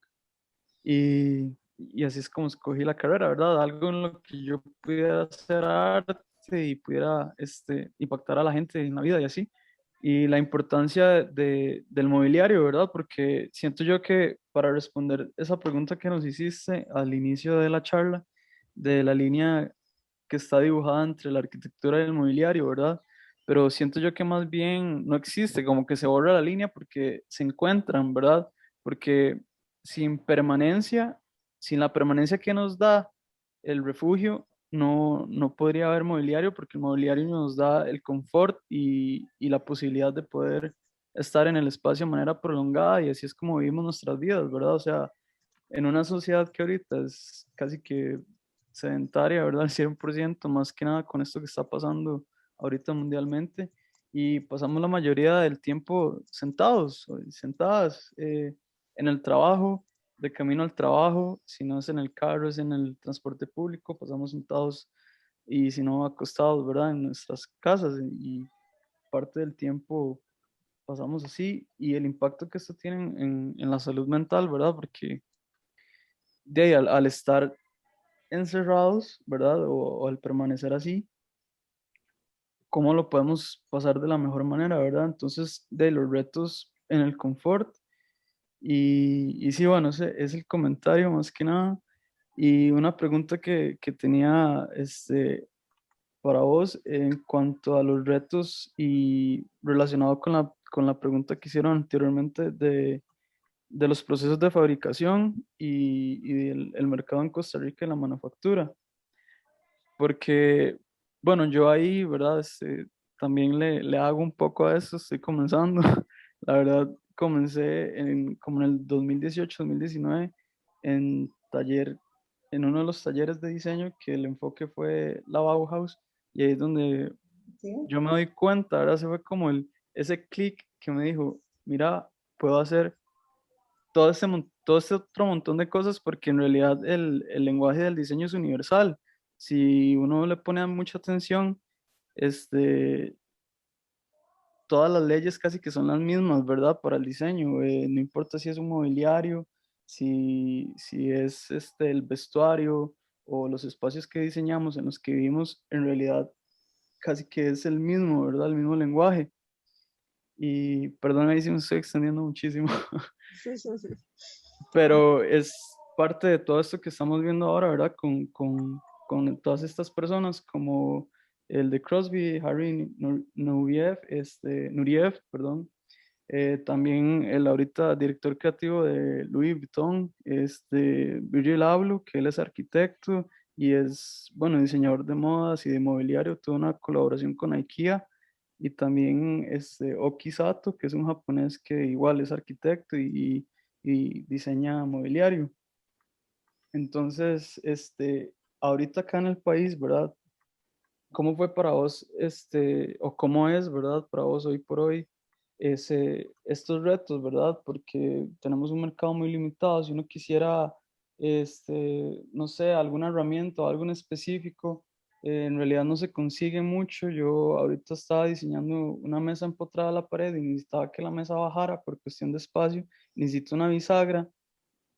Y así es como escogí la carrera, ¿verdad? Algo en lo que yo pudiera hacer arte y pudiera impactar a la gente en la vida y así. Y la importancia del mobiliario, ¿verdad? Porque siento yo que para responder esa pregunta que nos hiciste al inicio de la charla, de la línea que está dibujada entre la arquitectura y el mobiliario, ¿verdad? Pero siento yo que más bien no existe, como que se borra la línea porque se encuentran, ¿verdad? Porque sin permanencia, sin la permanencia que nos da el refugio, no podría haber mobiliario porque el mobiliario nos da el confort y la posibilidad de poder estar en el espacio de manera prolongada y así es como vivimos nuestras vidas, ¿verdad? O sea, en una sociedad que ahorita es casi que sedentaria, ¿verdad? Al 100%, más que nada con esto que está pasando ahorita mundialmente, y pasamos la mayoría del tiempo sentados, o sentadas, en el trabajo, de camino al trabajo, si no es en el carro, es en el transporte público, pasamos sentados y si no acostados, ¿verdad? En nuestras casas y parte del tiempo pasamos así y el impacto que esto tiene en la salud mental, ¿verdad? Porque de ahí, al estar encerrados, ¿verdad? O al permanecer así, ¿cómo lo podemos pasar de la mejor manera, ¿verdad? Entonces, de los retos en el confort. Y sí, bueno, ese es el comentario más que nada. Y una pregunta que tenía para vos en cuanto a los retos y relacionado con la pregunta que hicieron anteriormente de los procesos de fabricación y el mercado en Costa Rica y la manufactura. Porque, bueno, yo ahí, ¿verdad? También le hago un poco a eso, estoy comenzando. La verdad, comencé como en el 2018, 2019, en taller, en uno de los talleres de diseño que el enfoque fue la Bauhaus, y ahí es donde ¿Sí? yo me doy cuenta, ahora se fue como ese clic que me dijo, mira, puedo hacer todo este otro montón de cosas porque en realidad el lenguaje del diseño es universal. Si uno le pone mucha atención, este, todas las leyes casi que son las mismas, ¿verdad? Para el diseño. No importa si es un mobiliario, si es el vestuario o los espacios que diseñamos en los que vivimos, en realidad casi que es el mismo, ¿verdad? El mismo lenguaje. Y perdón ahí si me estoy extendiendo muchísimo. Pero es parte de todo esto que estamos viendo ahora, ¿verdad? Con todas estas personas como el de Crosby, Harry Nuriev, Nuriev, perdón. También el ahorita director creativo de Louis Vuitton, Virgil Abloh, que él es arquitecto y es, bueno, diseñador de modas y de mobiliario, tuvo una colaboración con IKEA y también Oki Sato, que es un japonés que igual es arquitecto y diseña mobiliario. Entonces, ahorita acá en el país, ¿verdad? ¿Cómo fue para vos, o cómo es, ¿verdad? Para vos hoy por hoy, estos retos, ¿verdad? Porque tenemos un mercado muy limitado. Si uno quisiera, no sé, alguna herramienta o algo en específico, en realidad no se consigue mucho. Yo ahorita estaba diseñando una mesa empotrada a la pared y necesitaba que la mesa bajara por cuestión de espacio. Necesito una bisagra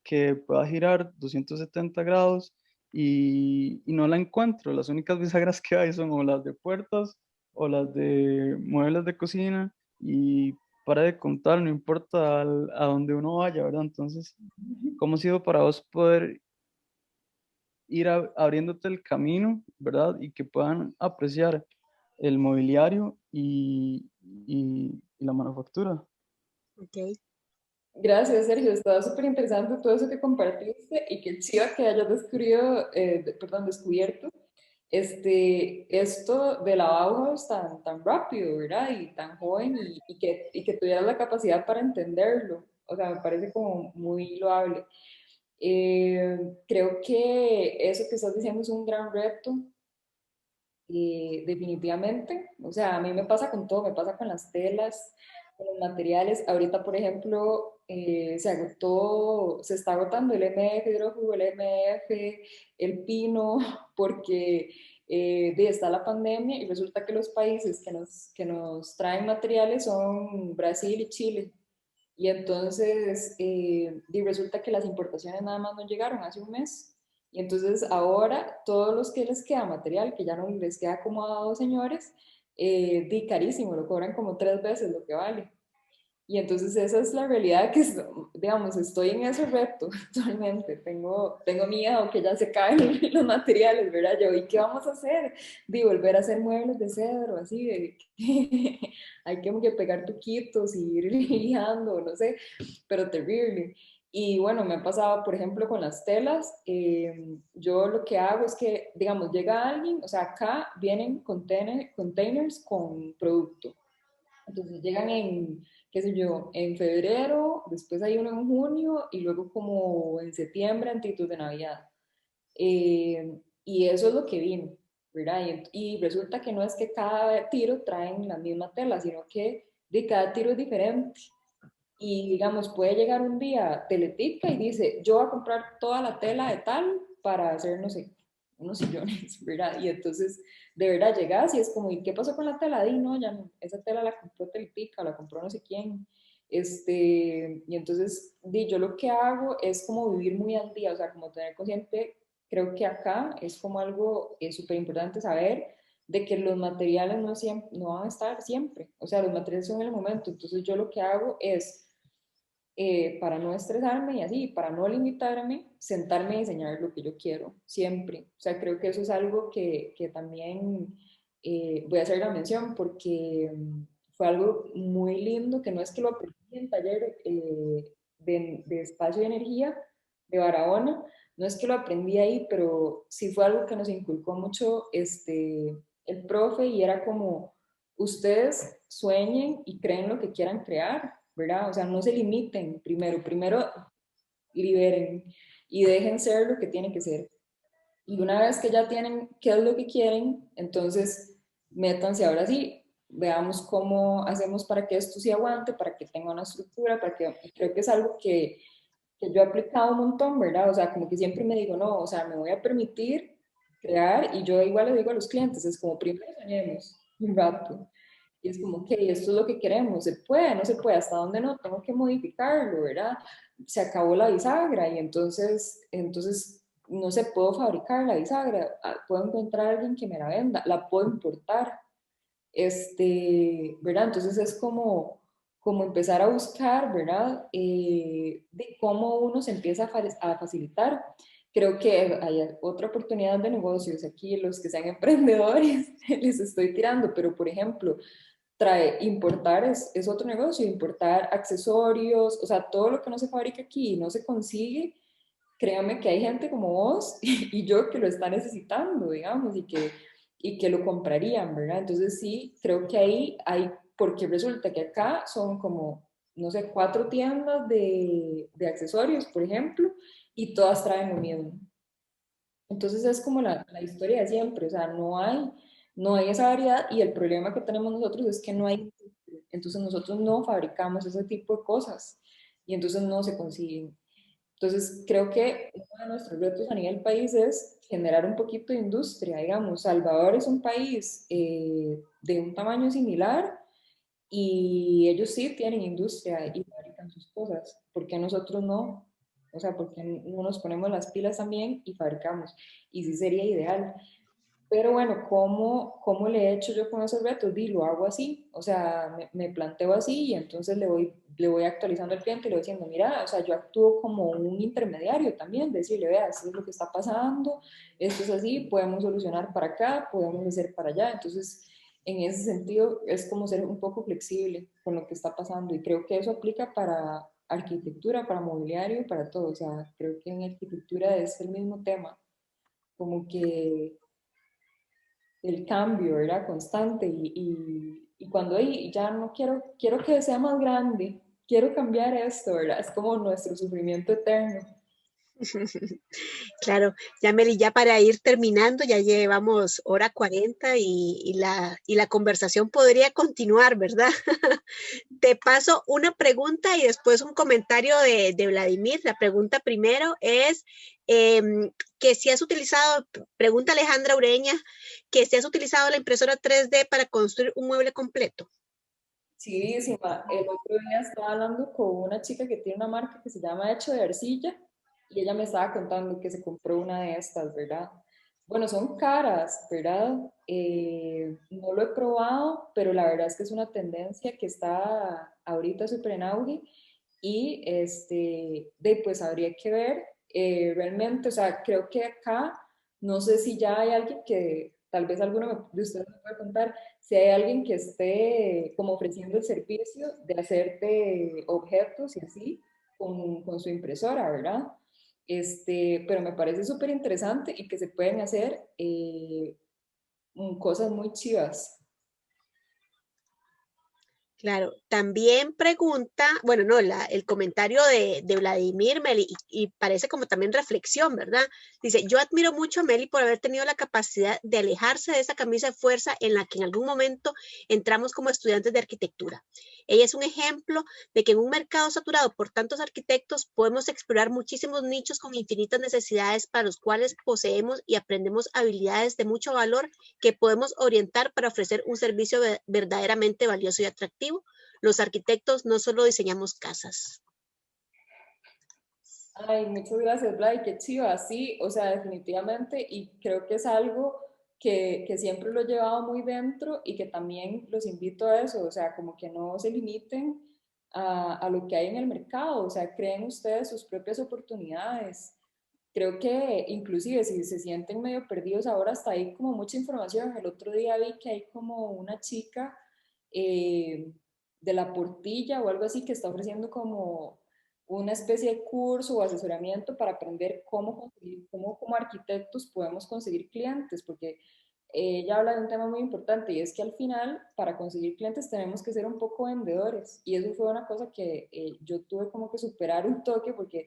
que pueda girar 270 grados y no la encuentro. Las únicas bisagras que hay son o las de puertas o las de muebles de cocina y para de contar, no importa a donde uno vaya, ¿verdad? Entonces, ¿cómo ha sido para vos poder ir abriéndote el camino, ¿verdad? Y que puedan apreciar el mobiliario y la manufactura? Okay. Gracias, Sergio. Estaba súper interesante todo eso que compartiste y qué chido que hayas descubierto esto de la Bauhaus tan rápido, ¿verdad? Y tan joven y que tuvieras la capacidad para entenderlo. O sea, me parece como muy loable. Creo que eso que estás diciendo es un gran reto, definitivamente. O sea, a mí me pasa con todo, me pasa con las telas, con los materiales. Ahorita, por ejemplo, se está agotando el MDF hidrófugo, el MDF, el pino, porque está la pandemia y resulta que los países que nos traen materiales son Brasil y Chile. Y entonces, resulta que las importaciones nada más no llegaron hace un mes. Y entonces ahora todos los que les queda material, que ya no les queda como a dos señores, carísimo, lo cobran como 3 veces lo que vale. Y entonces esa es la realidad que, digamos, estoy en ese reto actualmente. Tengo miedo que ya se caen los materiales, ¿verdad? Yo, ¿y qué vamos a hacer? De volver a hacer muebles de cedro, así, hay que pegar tuquitos y ir lijando, no sé, pero terrible. Y bueno, me ha pasado, por ejemplo, con las telas. Yo lo que hago es que, digamos, llega alguien, o sea, acá vienen containers con producto. Entonces llegan en, qué sé yo, en febrero, después hay uno en junio y luego como en septiembre, antitos de Navidad. Y eso es lo que vino, ¿verdad? Y resulta que no es que cada tiro traen la misma tela, sino que de cada tiro es diferente. Y digamos, puede llegar un día Teletica y dice, yo voy a comprar toda la tela de tal para hacer, no sé, unos sillones, ¿verdad? Y entonces, de verdad, llegas y es como, ¿y qué pasó con la tela? Di, no, ya no, esa tela la compró Teletica, la compró no sé quién. Y entonces, yo lo que hago es como vivir muy al día, o sea, como tener consciente, creo que acá es como algo súper importante saber de que los materiales no van a estar siempre, o sea, los materiales son en el momento, entonces yo lo que hago es para no estresarme y así, para no limitarme, sentarme a diseñar lo que yo quiero, siempre. O sea, creo que eso es algo que también voy a hacer la mención porque fue algo muy lindo, que no es que lo aprendí en taller de espacio de energía de Barahona, no es que lo aprendí ahí, pero sí fue algo que nos inculcó mucho el profe y era como, ustedes sueñen y creen lo que quieran crear, ¿verdad? O sea, no se limiten primero liberen y dejen ser lo que tienen que ser. Y una vez que ya tienen qué es lo que quieren, entonces métanse ahora sí, veamos cómo hacemos para que esto sí aguante, para que tenga una estructura, y creo que es algo que yo he aplicado un montón, ¿verdad? O sea, como que siempre me digo, no, o sea, me voy a permitir crear y yo igual le digo a los clientes, es como primero soñemos un rato. Y es como, ok, esto es lo que queremos, se puede, no se puede, hasta dónde no, tengo que modificarlo, ¿verdad? Se acabó la bisagra y entonces no se puedo fabricar la bisagra, puedo encontrar a alguien que me la venda, la puedo importar, ¿verdad? Entonces es como empezar a buscar, ¿verdad? De cómo uno se empieza a facilitar. Creo que hay otra oportunidad de negocios aquí, los que sean emprendedores, les estoy tirando, pero por ejemplo, importar es otro negocio, importar accesorios, o sea, todo lo que no se fabrica aquí y no se consigue, créame que hay gente como vos y yo que lo está necesitando, digamos, y que y que lo comprarían, ¿verdad? Entonces sí, creo que ahí hay, porque resulta que acá son como, no sé, 4 tiendas de accesorios, por ejemplo, y todas traen lo mismo. Entonces es como la historia de siempre, o sea, no hay esa variedad y el problema que tenemos nosotros es que no hay industria. Entonces nosotros no fabricamos ese tipo de cosas y entonces no se consiguen. Entonces creo que uno de nuestros retos a nivel país es generar un poquito de industria, digamos. Salvador es un país de un tamaño similar y ellos sí tienen industria y fabrican sus cosas. ¿Por qué nosotros no? O sea, ¿por qué no nos ponemos las pilas también y fabricamos? Y sí sería ideal. Pero bueno, ¿cómo le he hecho yo con esos retos? Lo hago así, o sea, me planteo así y entonces le voy actualizando al cliente y le voy diciendo, mira, o sea, yo actúo como un intermediario también, decirle, vea, esto es lo que está pasando, esto es así, podemos solucionar para acá, podemos hacer para allá. Entonces, en ese sentido, es como ser un poco flexible con lo que está pasando y creo que eso aplica para arquitectura, para mobiliario, para todo. O sea, creo que en arquitectura es el mismo tema, como que el cambio, ¿verdad? Constante y cuando ya no quiero que sea más grande, quiero cambiar esto, ¿verdad? Es como nuestro sufrimiento eterno. Claro, ya Meli, ya para ir terminando, ya llevamos hora 40 y la conversación podría continuar, ¿verdad? Te paso una pregunta y después un comentario de Vladimir. La pregunta primero es que si has utilizado, pregunta Alejandra Ureña, que si has utilizado la impresora 3D para construir un mueble completo. Sí, sí, el otro día estaba hablando con una chica que tiene una marca que se llama Hecho de Arcilla y ella me estaba contando que se compró una de estas, ¿verdad? Bueno, son caras, ¿verdad? No lo he probado, pero la verdad es que es una tendencia que está ahorita súper en auge y pues habría que ver realmente, o sea, creo que acá, no sé si ya hay alguien que, tal vez alguno de ustedes me puede contar, si hay alguien que esté como ofreciendo el servicio de hacerte objetos y así con su impresora, ¿verdad? Pero me parece súper interesante y que se pueden hacer cosas muy chivas. Claro, también pregunta, bueno, no, el comentario de Vladimir Meli, y parece como también reflexión, ¿verdad? Dice, yo admiro mucho a Meli por haber tenido la capacidad de alejarse de esa camisa de fuerza en la que en algún momento entramos como estudiantes de arquitectura. Ella es un ejemplo de que en un mercado saturado por tantos arquitectos podemos explorar muchísimos nichos con infinitas necesidades para los cuales poseemos y aprendemos habilidades de mucho valor que podemos orientar para ofrecer un servicio verdaderamente valioso y atractivo. Los arquitectos no solo diseñamos casas. Ay, muchas gracias, Blay, qué chiva, sí, o sea, definitivamente, y creo que es algo que siempre lo he llevado muy dentro y que también los invito a eso, o sea, como que no se limiten a lo que hay en el mercado, o sea, creen ustedes sus propias oportunidades. Creo que inclusive si se sienten medio perdidos ahora, hasta hay como mucha información. El otro día vi que hay como una chica eh, de la Portilla o algo así que está ofreciendo como una especie de curso o asesoramiento para aprender cómo como arquitectos podemos conseguir clientes, porque ella habla de un tema muy importante y es que al final para conseguir clientes tenemos que ser un poco vendedores y eso fue una cosa que yo tuve como que superar un toque porque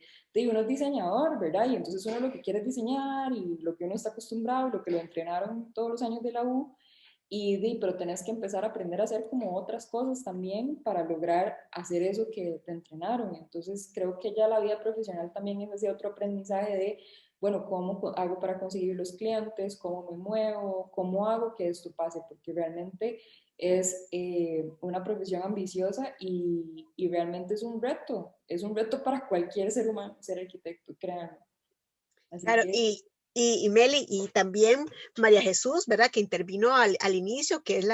uno es diseñador, ¿verdad? Y entonces uno lo que quiere es diseñar y lo que uno está acostumbrado, lo que lo entrenaron todos los años de la U pero tenés que empezar a aprender a hacer como otras cosas también para lograr hacer eso que te entrenaron. Entonces creo que ya la vida profesional también es ese otro aprendizaje de, bueno, ¿cómo hago para conseguir los clientes? ¿Cómo me muevo? ¿Cómo hago que esto pase? Porque realmente es una profesión ambiciosa y realmente es un reto para cualquier ser humano ser arquitecto, créanme. Así Claro, que y Meli, y también María Jesús, ¿verdad? Que intervino al inicio, que es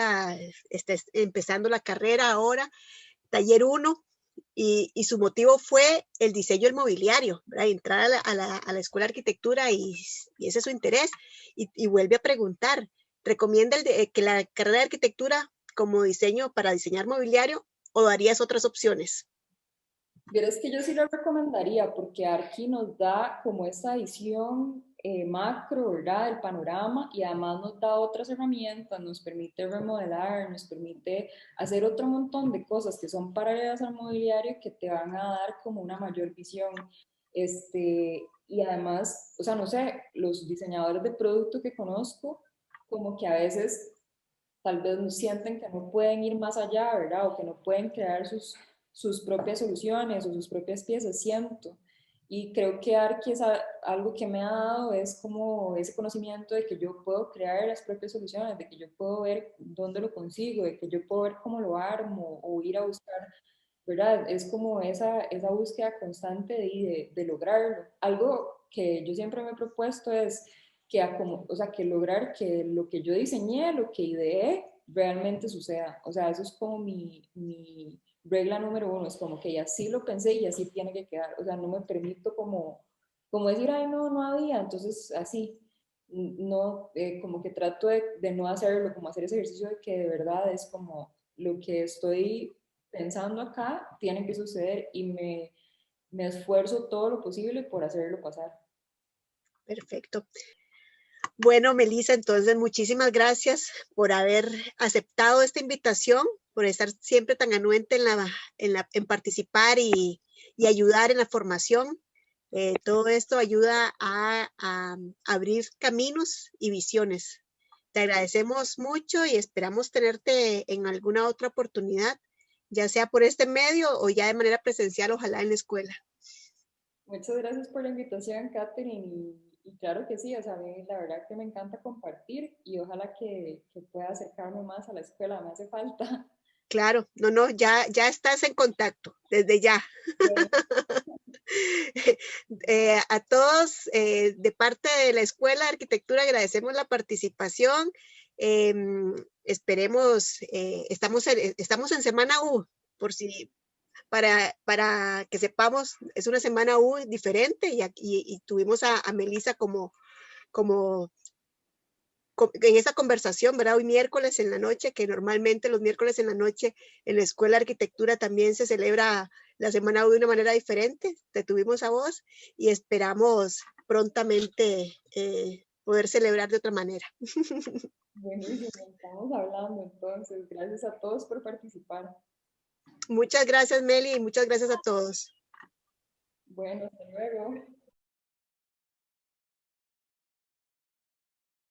empezando la carrera ahora, taller 1, y su motivo fue el diseño del mobiliario, ¿verdad? Entrar a la escuela de arquitectura y ese es su interés. Y vuelve a preguntar, ¿recomienda que la carrera de arquitectura como diseño para diseñar mobiliario o darías otras opciones? Pero es que yo sí lo recomendaría porque Arki nos da como esa visión macro, ¿verdad? El panorama, y además nos da otras herramientas, nos permite remodelar, nos permite hacer otro montón de cosas que son paralelas al mobiliario que te van a dar como una mayor visión. Y además, o sea, no sé, los diseñadores de producto que conozco, como que a veces tal vez sienten que no pueden ir más allá, ¿verdad? O que no pueden crear sus propias soluciones o sus propias piezas, siento. Y creo que Arki es algo que me ha dado, es como ese conocimiento de que yo puedo crear las propias soluciones, de que yo puedo ver dónde lo consigo, de que yo puedo ver cómo lo armo o ir a buscar, ¿verdad? Es como esa búsqueda constante de lograrlo. Algo que yo siempre me he propuesto es que, o sea, que lograr que lo que yo diseñé, lo que ideé, realmente suceda. O sea, eso es como mi regla número uno, es como que así lo pensé y así tiene que quedar. O sea, no me permito como decir, ay, no, no había, entonces así. No, como que trato de no hacerlo, como hacer ese ejercicio de que de verdad es como lo que estoy pensando acá tiene que suceder y me esfuerzo todo lo posible por hacerlo pasar. Perfecto. Bueno, Melissa, entonces muchísimas gracias por haber aceptado esta invitación, por estar siempre tan anuente en participar y ayudar en la formación. Todo esto ayuda a abrir caminos y visiones. Te agradecemos mucho y esperamos tenerte en alguna otra oportunidad, ya sea por este medio o ya de manera presencial, ojalá en la escuela. Muchas gracias por la invitación, Katherine, y claro que sí, o sea, a mí la verdad que me encanta compartir y ojalá que pueda acercarme más a la escuela, me hace falta. Claro, no, ya estás en contacto, desde ya. Bueno. A todos, de parte de la Escuela de Arquitectura, agradecemos la participación. Esperemos, estamos en semana U, por si, para que sepamos, es una semana U diferente y tuvimos a Melissa como en esa conversación, ¿verdad? Hoy miércoles en la noche, que normalmente los miércoles en la noche en la Escuela de Arquitectura también se celebra la Semana U de una manera diferente. Te tuvimos a vos y esperamos prontamente poder celebrar de otra manera. Buenísimo, estamos hablando entonces. Gracias a todos por participar. Muchas gracias, Meli, y muchas gracias a todos. Bueno, hasta luego.